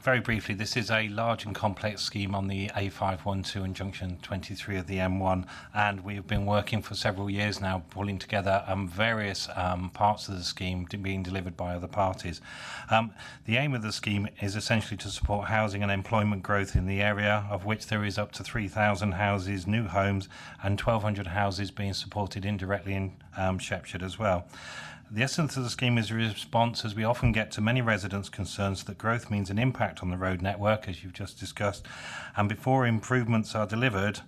Very briefly, this is a large and complex scheme on the A512 and Junction 23 of the M1, and we've been working for several years now, pulling together various parts of the scheme being delivered by other parties. The aim of the scheme is essentially to support housing and employment growth in the area, of which there is up to 3,000 houses, new homes, and 1,200 houses being supported indirectly in Shepshed as well. The essence of the scheme is a response, as we often get, to many residents' concerns that growth means an impact on the road network, as you've just discussed, and before improvements are delivered,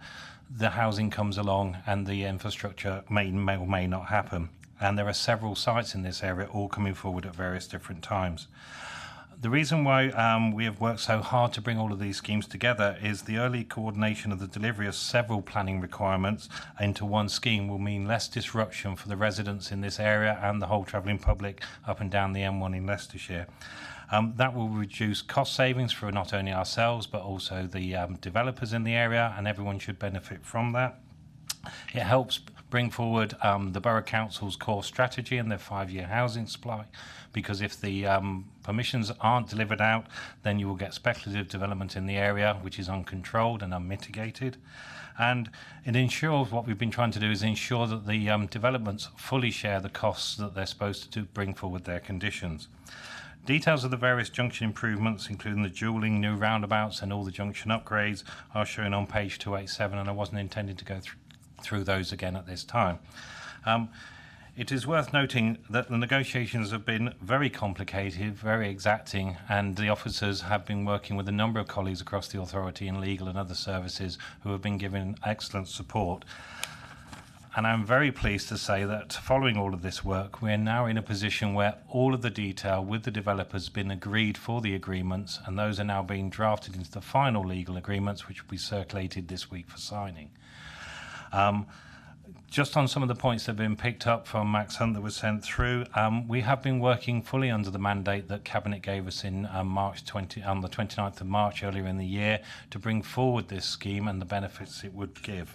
the housing comes along and the infrastructure may or may not happen. And there are several sites in this area all coming forward at various different times. The reason why we have worked so hard to bring all of these schemes together is the early coordination of the delivery of several planning requirements into one scheme will mean less disruption for the residents in this area and the whole travelling public up and down the M1 in Leicestershire. That will reduce cost savings for not only ourselves but also the developers in the area, and everyone should benefit from that. It helps bring forward the Borough Council's core strategy and their 5-year housing supply, because if the permissions aren't delivered out, then you will get speculative development in the area, which is uncontrolled and unmitigated. And it ensures, what we've been trying to do is ensure that the developments fully share the costs that they're supposed to bring forward their conditions. Details of the various junction improvements, including the dualling, new roundabouts and all the junction upgrades, are shown on page 287, and I wasn't intending to go through those again at this time. It is worth noting that the negotiations have been very complicated, very exacting, and the officers have been working with a number of colleagues across the authority in legal and other services who have been given excellent support. And I'm very pleased to say that following all of this work, we're now in a position where all of the detail with the developers has been agreed for the agreements, and those are now being drafted into the final legal agreements, which will be circulated this week for signing. Just on some of the points that have been picked up from Max Hunt that was sent through, we have been working fully under the mandate that Cabinet gave us in on the 29th of March earlier in the year to bring forward this scheme and the benefits it would give.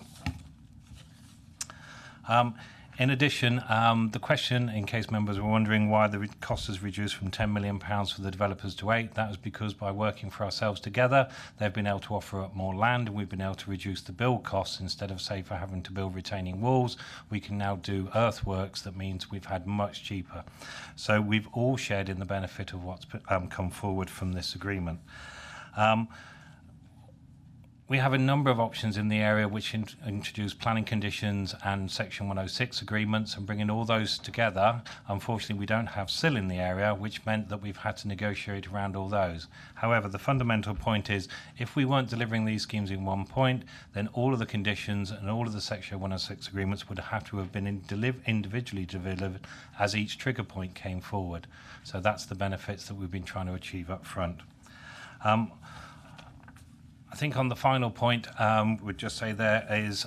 In addition, the question, in case members were wondering why the cost has reduced from £10 million for the developers to 8, that was because by working for ourselves together, they've been able to offer up more land, and we've been able to reduce the build costs. Instead of, say, for having to build retaining walls, we can now do earthworks. That means we've had much cheaper. So we've all shared in the benefit of what's come forward from this agreement. We have a number of options in the area which introduce planning conditions and Section 106 agreements, and bringing all those together. Unfortunately, we don't have SIL in the area, which meant that we've had to negotiate around all those. However, the fundamental point is, if we weren't delivering these schemes in one point, then all of the conditions and all of the Section 106 agreements would have to have been individually delivered as each trigger point came forward. So that's the benefits that we've been trying to achieve up front. I think on the final point, we'd just say there is,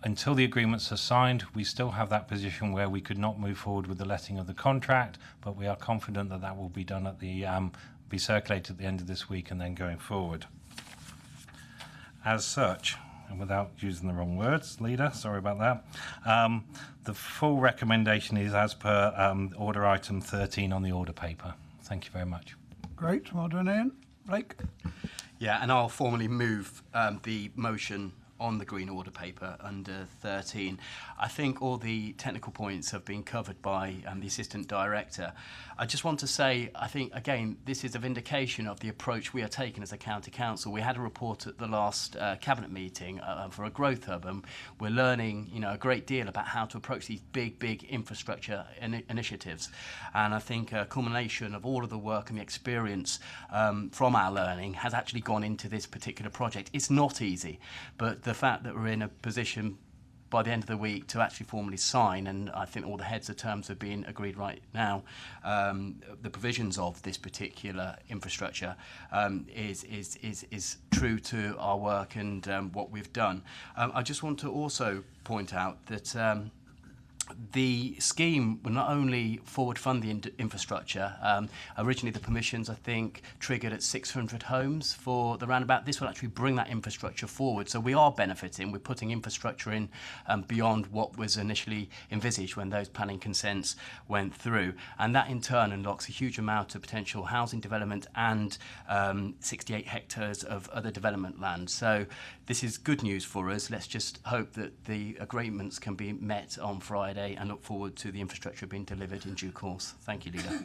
until the agreements are signed, we still have that position where we could not move forward with the letting of the contract, but we are confident that that will be done at the, be circulated at the end of this week and then going forward. As such, and without using the wrong words, Leader, sorry about that, the full recommendation is as per order item 13 on the order paper. Thank you very much. Great, well done, Ian. Blake? Yeah, and I'll formally move the motion on the Green Order paper under 13. I think all the technical points have been covered by the Assistant Director. I just want to say, I think, again, this is a vindication of the approach we are taking as a county council. We had a report at the last Cabinet meeting for a growth hub, and we're learning, a great deal about how to approach these big infrastructure initiatives. And I think a culmination of all of the work and the experience from our learning has actually gone into this particular project. It's not easy, but the fact that we're in a position by the end of the week to actually formally sign, and I think all the heads of terms are being agreed right now, the provisions of this particular infrastructure is true to our work and what we've done. I just want to also point out that the scheme will not only forward fund the infrastructure. Originally, the permissions, I think, triggered at 600 homes for the roundabout. This will actually bring that infrastructure forward. So we are benefiting. We're putting infrastructure in beyond what was initially envisaged when those planning consents went through. And that, in turn, unlocks a huge amount of potential housing development and 68 hectares of other development land. So this is good news for us. Let's just hope that the agreements can be met on Friday, and look forward to the infrastructure being delivered in due course. Thank you, Leader.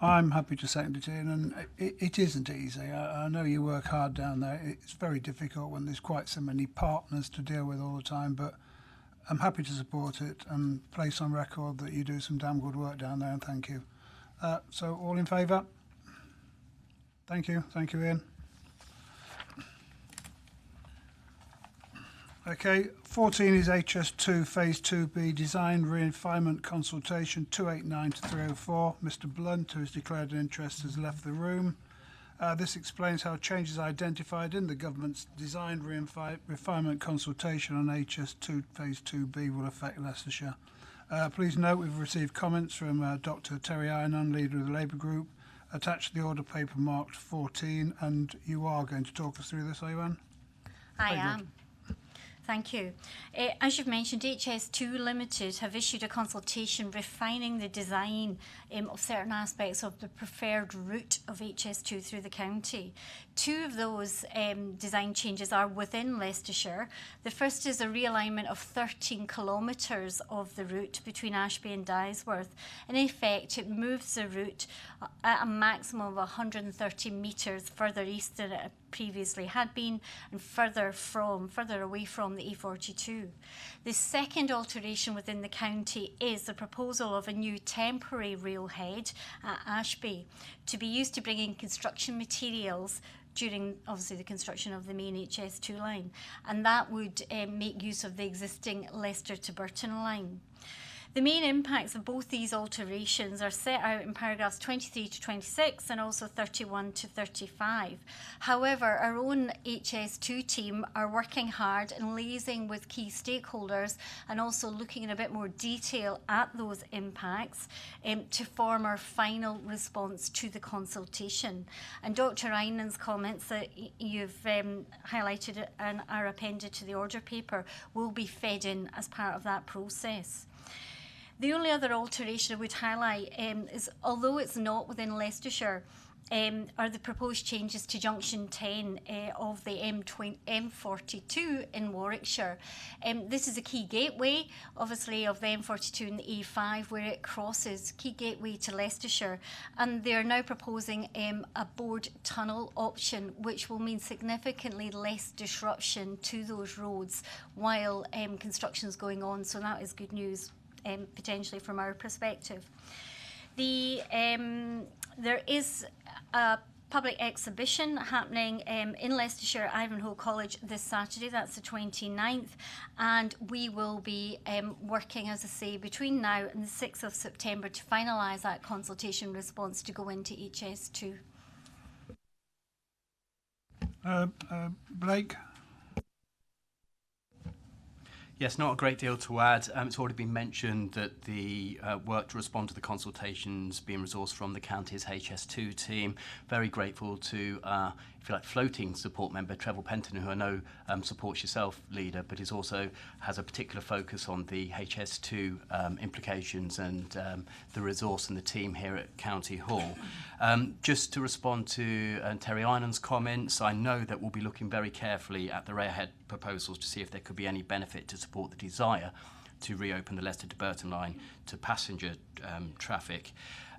I'm happy to second it, Ian, and it isn't easy. I know you work hard down there. It's very difficult when there's quite so many partners to deal with all the time, but I'm happy to support it and place on record that you do some damn good work down there, and thank you. So all in favour? Thank you, Ian. Okay, 14 is HS2 Phase 2B Design Refinement Consultation 289 to 304. Mr. Blunt, who has declared an interest, has left the room. This explains how changes identified in the government's Design Refinement Consultation on HS2 Phase 2B will affect Leicestershire. Please note we've received comments from Dr. Terry Irenon, leader of the Labour Group, attached to the order paper marked 14, and you are going to talk us through this, are you, Anne? I am. Thank you. As you've mentioned, HS2 Limited have issued a consultation refining the design of certain aspects of the preferred route of HS2 through the county. Two of those design changes are within Leicestershire. The first is a realignment of 13 kilometres of the route between Ashby and Dysworth. In effect, it moves the route at a maximum of 130 metres further east than it previously had been, and further away from the E42. The second alteration within the county is the proposal of a new temporary railhead at Ashby to be used to bring in construction materials during, obviously, the construction of the main HS2 line, and that would make use of the existing Leicester to Burton line. The main impacts of both these alterations are set out in paragraphs 23 to 26 and also 31 to 35. However, our own HS2 team are working hard and liaising with key stakeholders and also looking in a bit more detail at those impacts to form our final response to the consultation. And Dr. Inan's comments that you've highlighted and are appended to the order paper will be fed in as part of that process. The only other alteration I would highlight is, although it's not within Leicestershire, are the proposed changes to Junction 10 of the M42 in Warwickshire. This is a key gateway, obviously, of the M42 and the E5 where it crosses, key gateway to Leicestershire. And they are now proposing a bored tunnel option, which will mean significantly less disruption to those roads while construction is going on. So that is good news, potentially, from our perspective. There is a public exhibition happening in Leicestershire, Ivanhoe College this Saturday. That's the 29th. And we will be working, as I say, between now and the 6th of September to finalise that consultation response to go into HS2. Blake? Yes, not a great deal to add. It's already been mentioned that the work to respond to the consultations being resourced from the county's HS2 team. Very grateful to, if you like, floating support member Trevor Penton, who I know supports yourself, Leader, but is also has a particular focus on the HS2 implications and the resource and the team here at County Hall. Just to respond to Terry Einan's comments, I know that we'll be looking very carefully at the railhead proposals to see if there could be any benefit to support the desire to reopen the Leicester to Burton line to passenger traffic.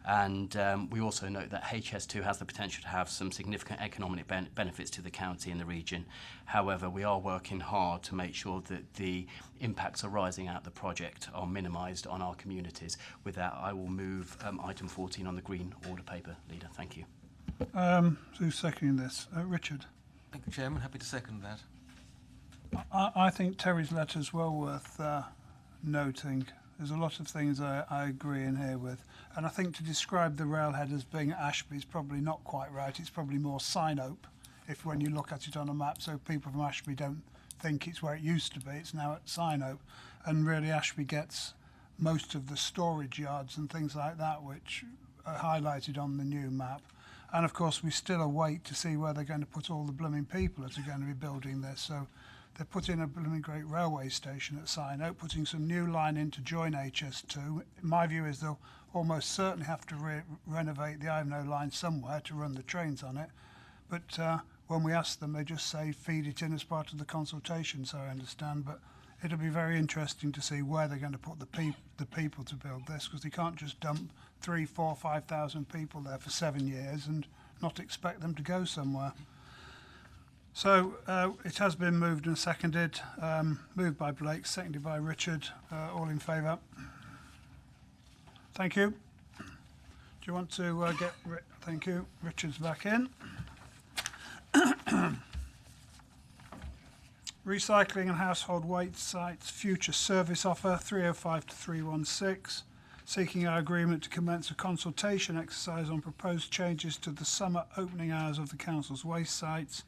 And we also note that HS2 has the potential to have some significant economic benefits to the county and the region. However, we are working hard to make sure that the impacts arising out of the project are minimised on our communities. With that, I will move item 14 on the Green Order paper. Leader, thank you. Who's seconding this? Richard? Thank you, Chairman. Happy to second that. I think Terry's letter is well worth noting. There's a lot of things I agree in here with. And I think to describe the railhead as being at Ashby is probably not quite right. It's probably more Sinope, if when you look at it on a map, so people from Ashby don't think it's where it used to be. It's now at Sinope. And really Ashby gets most of the storage yards and things like that, which are highlighted on the new map. And of course, we still await to see where they're going to put all the blooming people that are going to be building this. So they're putting a blooming great railway station at Sinope, putting some new line in to join HS2. My view is they'll almost certainly have to renovate the Ivanhoe line somewhere to run the trains on it. But when we ask them, they just say feed it in as part of the consultation, so I understand. But it'll be very interesting to see where they're going to put the people to build this, because they can't just dump 3,000, 4,000, 5,000 people there for 7 years and not expect them to go somewhere. So it has been moved and seconded. Moved by Blake, seconded by Richard. All in favour? Thank you. Do you want to get... Thank you. Richard's back in. Recycling and household waste sites future service offer 305 to 316. Seeking our agreement to commence a consultation exercise on proposed changes to the summer opening hours of the council's waste sites.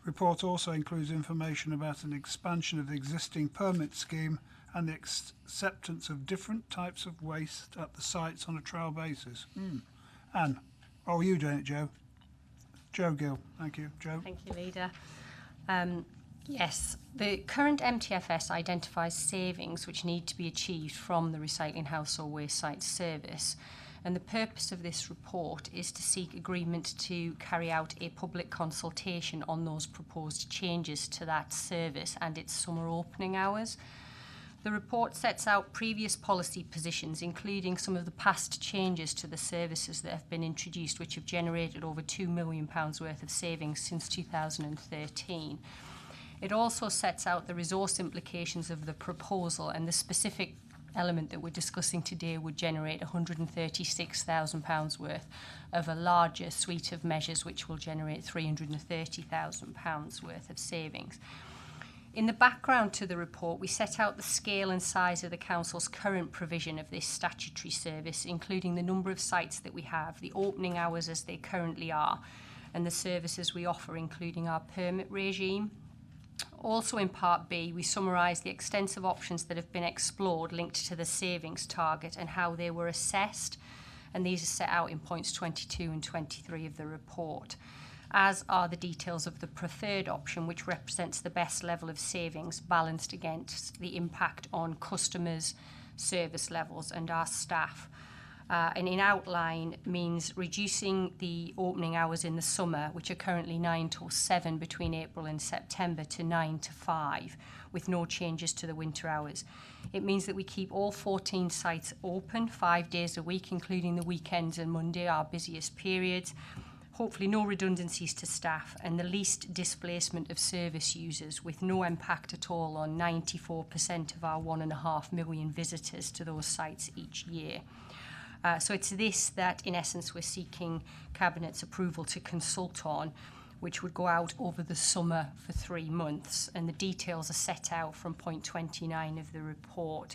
Report also includes information about an expansion of the existing permit scheme and the acceptance of different types of waste at the sites on a trial basis. Anne, are you doing it, Joe? Joe Gill. Thank you. Joe. Thank you, Leader. Yes, the current MTFS identifies savings which need to be achieved from the recycling household waste site service. And the purpose of this report is to seek agreement to carry out a public consultation on those proposed changes to that service and its summer opening hours. The report sets out previous policy positions, including some of the past changes to the services that have been introduced, which have generated over £2 million worth of savings since 2013. It also sets out the resource implications of the proposal, and the specific element that we're discussing today would generate £136,000 worth of a larger suite of measures which will generate £330,000 worth of savings. In the background to the report, we set out the scale and size of the Council's current provision of this statutory service, including the number of sites that we have, the opening hours as they currently are, and the services we offer, including our permit regime. Also in Part B, we summarise the extensive options that have been explored linked to the savings target and how they were assessed, and these are set out in points 22 and 23 of the report, as are the details of the preferred option, which represents the best level of savings balanced against the impact on customers, service levels and our staff. And in outline means reducing the opening hours in the summer, which are currently 9 till 7 between April and September, to 9 to 5, with no changes to the winter hours. It means that we keep all 14 sites open 5 days a week, including the weekends and Monday, our busiest periods. Hopefully no redundancies to staff and the least displacement of service users, with no impact at all on 94% of our 1.5 million visitors to those sites each year. So it's this that, in essence, we're seeking Cabinet's approval to consult on, which would go out over the summer for 3 months. And the details are set out from point 29 of the report.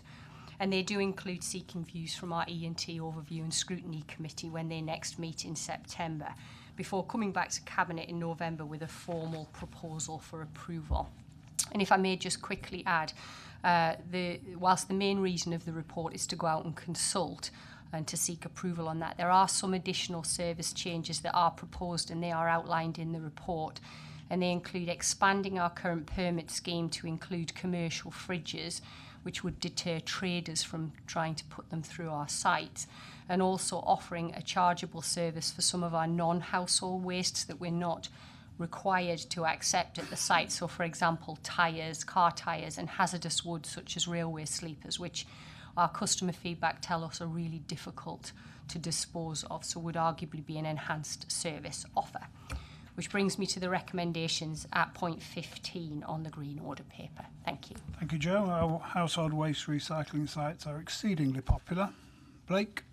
And they do include seeking views from our E&T Overview and Scrutiny Committee when they next meet in September, before coming back to Cabinet in November with a formal proposal for approval. And if I may just quickly add, whilst the main reason of the report is to go out and consult and to seek approval on that, there are some additional service changes that are proposed, and they are outlined in the report. And they include expanding our current permit scheme to include commercial fridges, which would deter traders from trying to put them through our site, and also offering a chargeable service for some of our non-household wastes that we're not required to accept at the site. So, for example, tyres, car tyres, and hazardous wood such as railway sleepers, which our customer feedback tell us are really difficult to dispose of, so would arguably be an enhanced service offer. Which brings me to the recommendations at point 15 on the Green Order paper. Thank you. Thank you, Joe. Our household waste recycling sites are exceedingly popular. Blake?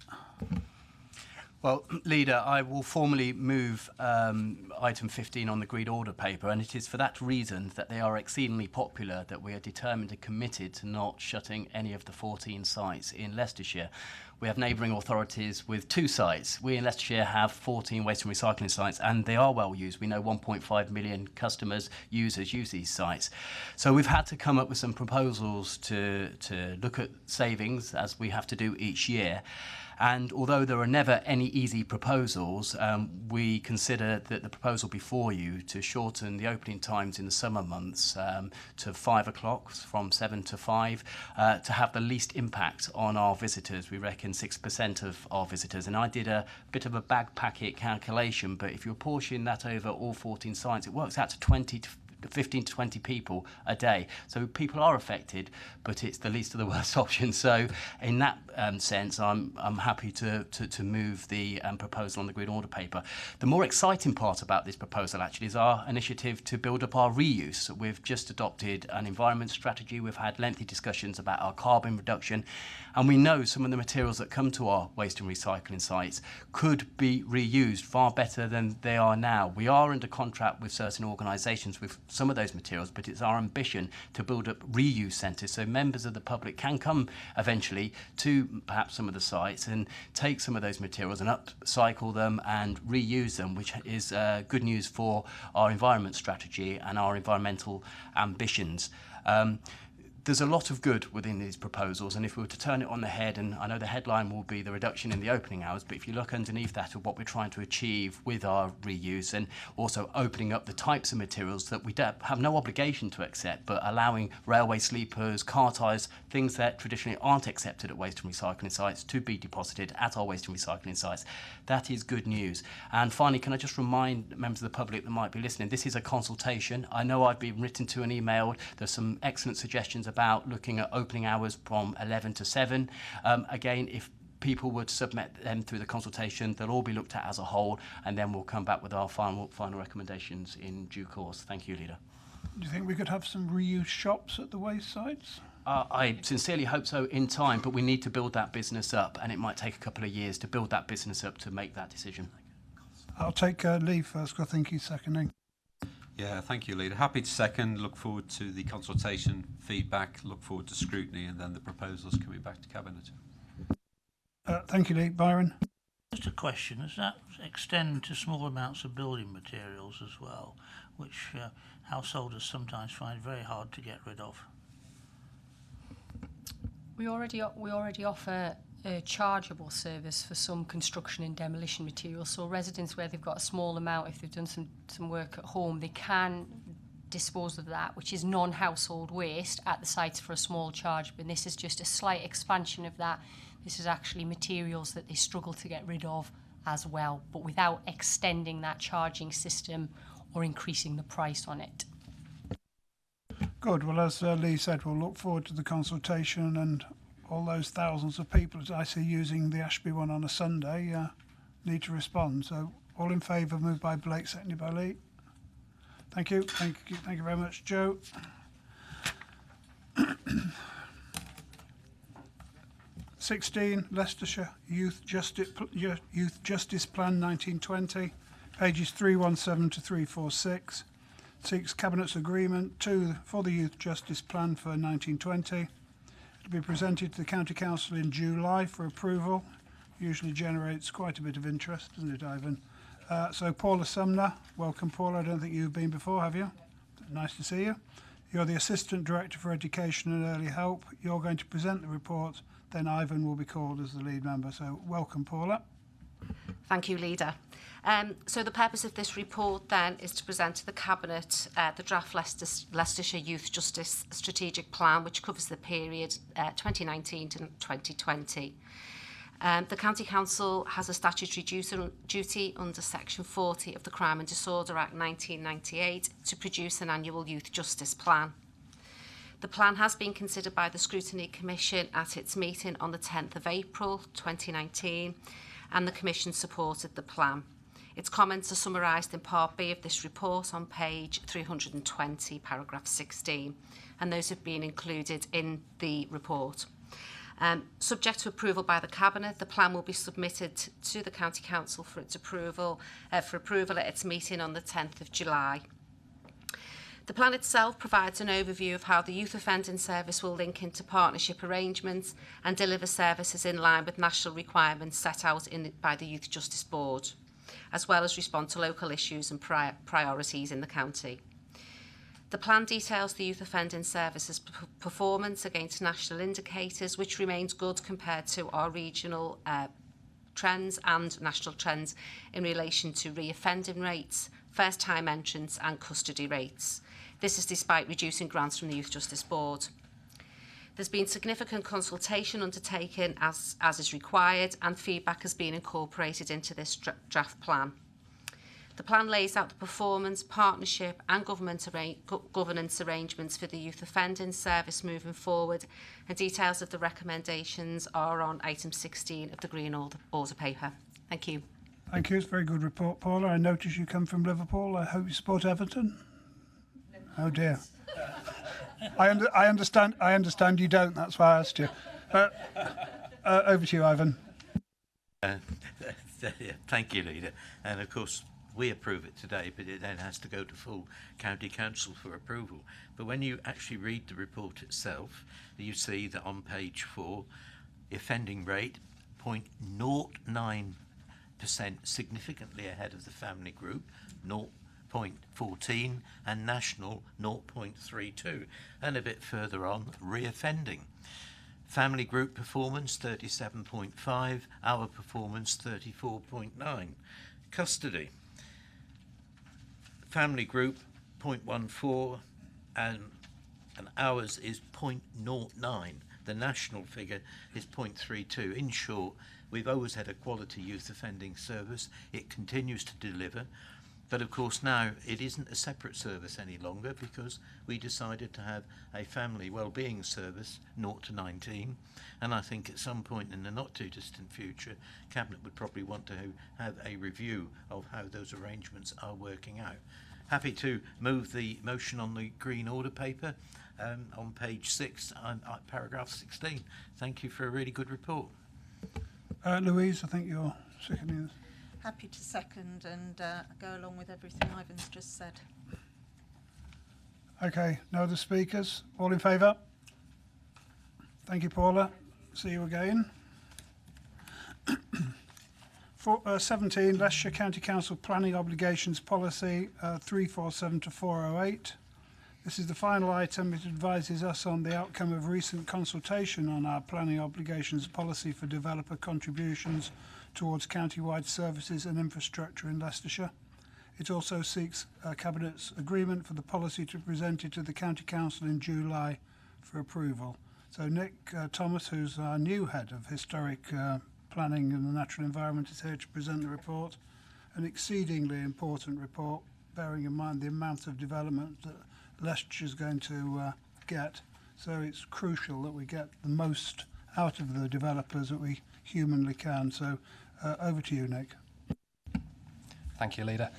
Well, Leader, I will formally move item 15 on the Green Order paper, and it is for that reason that they are exceedingly popular that we are determined and committed to not shutting any of the 14 sites in Leicestershire. We have neighbouring authorities with 2 sites. We in Leicestershire have 14 waste and recycling sites, and they are well used. We know 1.5 million customers, users use these sites. So we've had to come up with some proposals to look at savings, as we have to do each year. And although there are never any easy proposals, we consider that the proposal before you to shorten the opening times in the summer months to 5 o'clock, from 7 to 5, to have the least impact on our visitors. We reckon 6% of our visitors. And I did a bit of a bag packet calculation, but if you apportion that over all 14 sites, it works out to 15 to 20 people a day. So people are affected, but it's the least of the worst option. So in that sense, I'm happy to move the proposal on the Green Order paper. The more exciting part about this proposal actually is our initiative to build up our reuse. We've just adopted an environment strategy. We've had lengthy discussions about our carbon reduction, and we know some of the materials that come to our waste and recycling sites could be reused far better than they are now. We are under contract with certain organisations with some of those materials, but it's our ambition to build up reuse centres so members of the public can come eventually to perhaps some of the sites and take some of those materials and upcycle them and reuse them, which is good news for our environment strategy and our environmental ambitions. There's a lot of good within these proposals, and if we were to turn it on the head, and I know the headline will be the reduction in the opening hours, but if you look underneath that of what we're trying to achieve with our reuse and also opening up the types of materials that we have no obligation to accept, but allowing railway sleepers, car tyres, things that traditionally aren't accepted at waste and recycling sites to be deposited at our waste and recycling sites, that is good news. And finally, can I just remind members of the public that might be listening, this is a consultation. I know I've been written to and emailed. There's some excellent suggestions about looking at opening hours from 11 to 7. Again, if people would submit them through the consultation, they'll all be looked at as a whole, and then we'll come back with our final recommendations in due course. Thank you, Leader. Do you think we could have some reuse shops at the waste sites? I sincerely hope so in time, but we need to build that business up, and it might take a couple of years to build that business up to make that decision. I'll take Lee first, because I think he's seconding. Yeah, thank you, Leader. Happy to second. Look forward to the consultation feedback. Look forward to scrutiny and then the proposals coming back to Cabinet. Thank you, Lee. Byron? Just a question. Does that extend to small amounts of building materials as well, which householders sometimes find very hard to get rid of? We already offer a chargeable service for some construction and demolition materials. So residents where they've got a small amount, if they've done some work at home, they can dispose of that, which is non-household waste, at the sites for a small charge. But this is just a slight expansion of that. This is actually materials that they struggle to get rid of as well, but without extending that charging system or increasing the price on it. Good. Well, as Lee said, we'll look forward to the consultation, and all those thousands of people that I see using the Ashby one on a Sunday need to respond. So all in favour, moved by Blake, seconded by Lee. Thank you. Thank you very much, Joe. 16, Leicestershire Youth Justice Plan 1920, pages 317 to 346. Seeks Cabinet's agreement for the Youth Justice Plan for 1920. It will be presented to the County Council in July for approval. Usually generates quite a bit of interest, doesn't it, Ivan? So Paula Sumner, welcome, Paula. I don't think you've been before, have you? Nice to see you. You're the Assistant Director for Education and Early Help. You're going to present the report, then Ivan will be called as the lead member. So welcome, Paula. Thank you, Leader. So the purpose of this report then is to present to the Cabinet the draft Leicestershire Youth Justice Strategic Plan, which covers the period 2019 to 2020. The County Council has a statutory duty under Section 40 of the Crime and Disorder Act 1998 to produce an annual youth justice plan. The plan has been considered by the Scrutiny Commission at its meeting on the 10th of April 2019, and the Commission supported the plan. Its comments are summarised in Part B of this report on page 320, paragraph 16, and those have been included in the report. Subject to approval by the Cabinet, the plan will be submitted to the County Council for its approval at its meeting on the 10th of July. The plan itself provides an overview of how the Youth Offending Service will link into partnership arrangements and deliver services in line with national requirements set out by the Youth Justice Board, as well as respond to local issues and priorities in the county. The plan details the Youth Offending Service's performance against national indicators, which remains good compared to our regional trends and national trends in relation to reoffending rates, first-time entrants and custody rates. This is despite reducing grants from the Youth Justice Board. There's been significant consultation undertaken as is required, and feedback has been incorporated into this draft plan. The plan lays out the performance, partnership and governance arrangements for the Youth Offending Service moving forward, and details of the recommendations are on item 16 of the Green Order paper. Thank you. Thank you. It's a very good report, Paula. I notice you come from Liverpool. I hope you support Everton. Oh dear. I understand you don't. That's why I asked you. Over to you, Ivan. Thank you, Leader. And of course, we approve it today, but it then has to go to full County Council for approval. But when you actually read the report itself, you see that on page 4, the offending rate 0.09%, significantly ahead of the family group, 0.14, and national 0.32, and a bit further on, reoffending. Family group performance 37.5, our performance 34.9. Custody. Family group 0.14 and ours is 0.09. The national figure is 0.32. In short, we've always had a quality youth offending service. It continues to deliver. But of course now it isn't a separate service any longer, because we decided to have a family wellbeing service 0 to 19, and I think at some point in the not too distant future Cabinet would probably want to have a review of how those arrangements are working out. Happy to move the motion on the Green Order paper on page 6, paragraph 16. Thank you for a really good report. Louise, I think you're seconding this. Happy to second and go along with everything Ivan's just said. Okay, no other speakers? All in favour? Thank you, Paula. See you again. 17, Leicestershire County Council Planning Obligations Policy 347 to 408. This is the final item. It advises us on the outcome of recent consultation on our planning obligations policy for developer contributions towards county-wide services and infrastructure in Leicestershire. It also seeks Cabinet's agreement for the policy to be presented to the County Council in July for approval. So Nick Thomas, who's our new head of historic planning and the natural environment, is here to present the report. An exceedingly important report, bearing in mind the amount of development that Leicestershire is going to get. So it's crucial that we get the most out of the developers that we humanly can. So over to you, Nick. Thank you, Leader.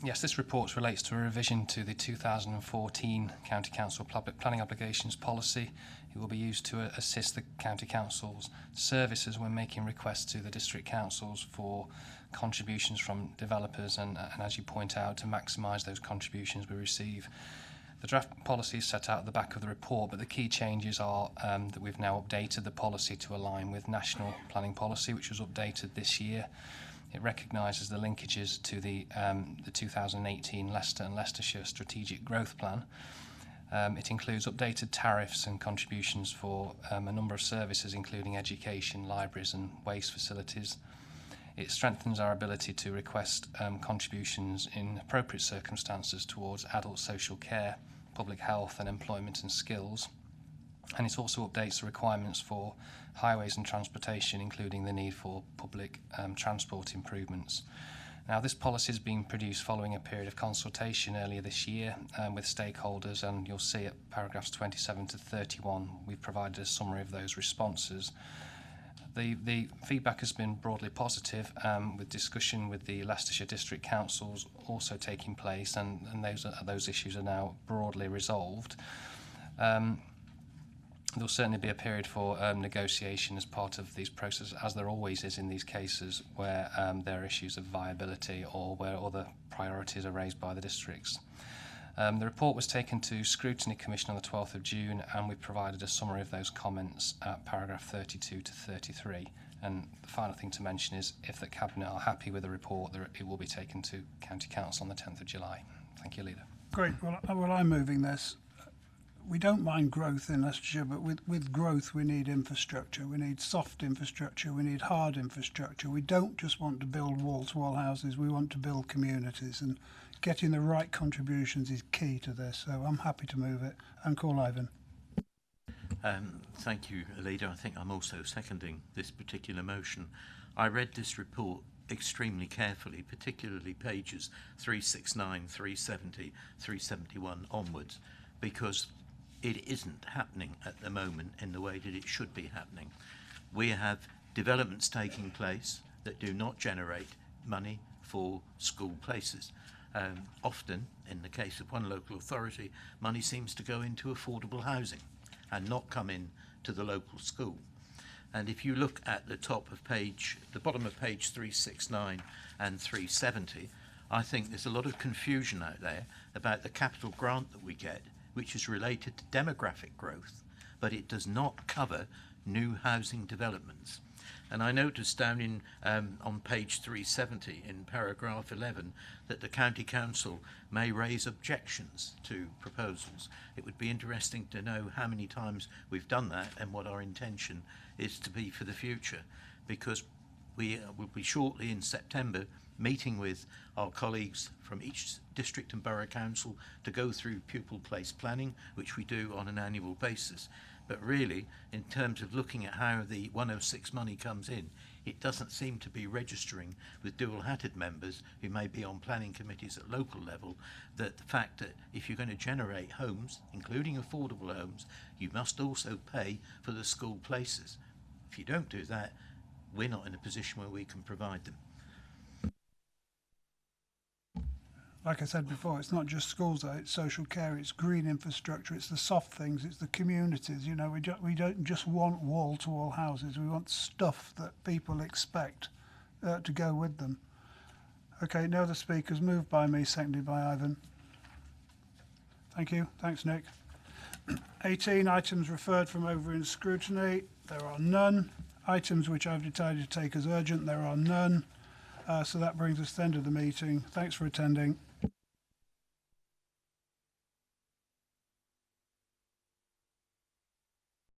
Yes, this report relates to a revision to the 2014 County Council Public Planning Obligations Policy. It will be used to assist the County Council's services when making requests to the district councils for contributions from developers and as you point out, to maximise those contributions we receive. The draft policy is set out at the back of the report, but the key changes are that we've now updated the policy to align with national planning policy, which was updated this year. It recognises the linkages to the 2018 Leicester and Leicestershire Strategic Growth Plan. It includes updated tariffs and contributions for a number of services, including education, libraries and waste facilities. It strengthens our ability to request contributions in appropriate circumstances towards adult social care, public health and employment and skills. And it also updates the requirements for highways and transportation, including the need for public transport improvements. Now, this policy is being produced following a period of consultation earlier this year with stakeholders, and you'll see at paragraphs 27 to 31, we've provided a summary of those responses. The feedback has been broadly positive, with discussion with the Leicestershire District Councils also taking place, and those issues are now broadly resolved. There will certainly be a period for negotiation as part of these processes, as there always is in these cases where there are issues of viability or where other priorities are raised by the districts. The report was taken to Scrutiny Commission on the 12th of June, and we provided a summary of those comments at paragraph 32 to 33. And the final thing to mention is, if the Cabinet are happy with the report, it will be taken to County Council on the 10th of July. Thank you, Leader. Great. Well, I'm moving this. We don't mind growth in Leicestershire, but with growth we need infrastructure. We need soft infrastructure, we need hard infrastructure. We don't just want to build wall-to-wall houses, we want to build communities, and getting the right contributions is key to this. So I'm happy to move it and call Ivan. Thank you, Leader. I think I'm also seconding this particular motion. I read this report extremely carefully, particularly pages 369, 370, 371 onwards, because it isn't happening at the moment in the way that it should be happening. We have developments taking place that do not generate money for school places. Often, in the case of one local authority, money seems to go into affordable housing and not come in to the local school. And if you look at the bottom of page 369 and 370, I think there's a lot of confusion out there about the capital grant that we get, which is related to demographic growth, but it does not cover new housing developments. And I noticed down in on page 370 in paragraph 11 that the County Council may raise objections to proposals. It would be interesting to know how many times we've done that and what our intention is to be for the future, because we will be shortly in September meeting with our colleagues from each district and borough council to go through pupil place planning, which we do on an annual basis. But really, in terms of looking at how the 106 money comes in, it doesn't seem to be registering with dual-hatted members who may be on planning committees at local level, that the fact that if you're going to generate homes, including affordable homes, you must also pay for the school places. If you don't do that, we're not in a position where we can provide them. Like I said before, it's not just schools though, it's social care, it's green infrastructure, it's the soft things, it's the communities. You know, we don't just want wall-to-wall houses, we want stuff that people expect to go with them. Okay, no other speakers. Moved by me, seconded by Ivan. Thank you. Thanks, Nick. 18 items referred from over in scrutiny. There are none. Items which I've decided to take as urgent, there are none. So that brings us to the end of the meeting. Thanks for attending.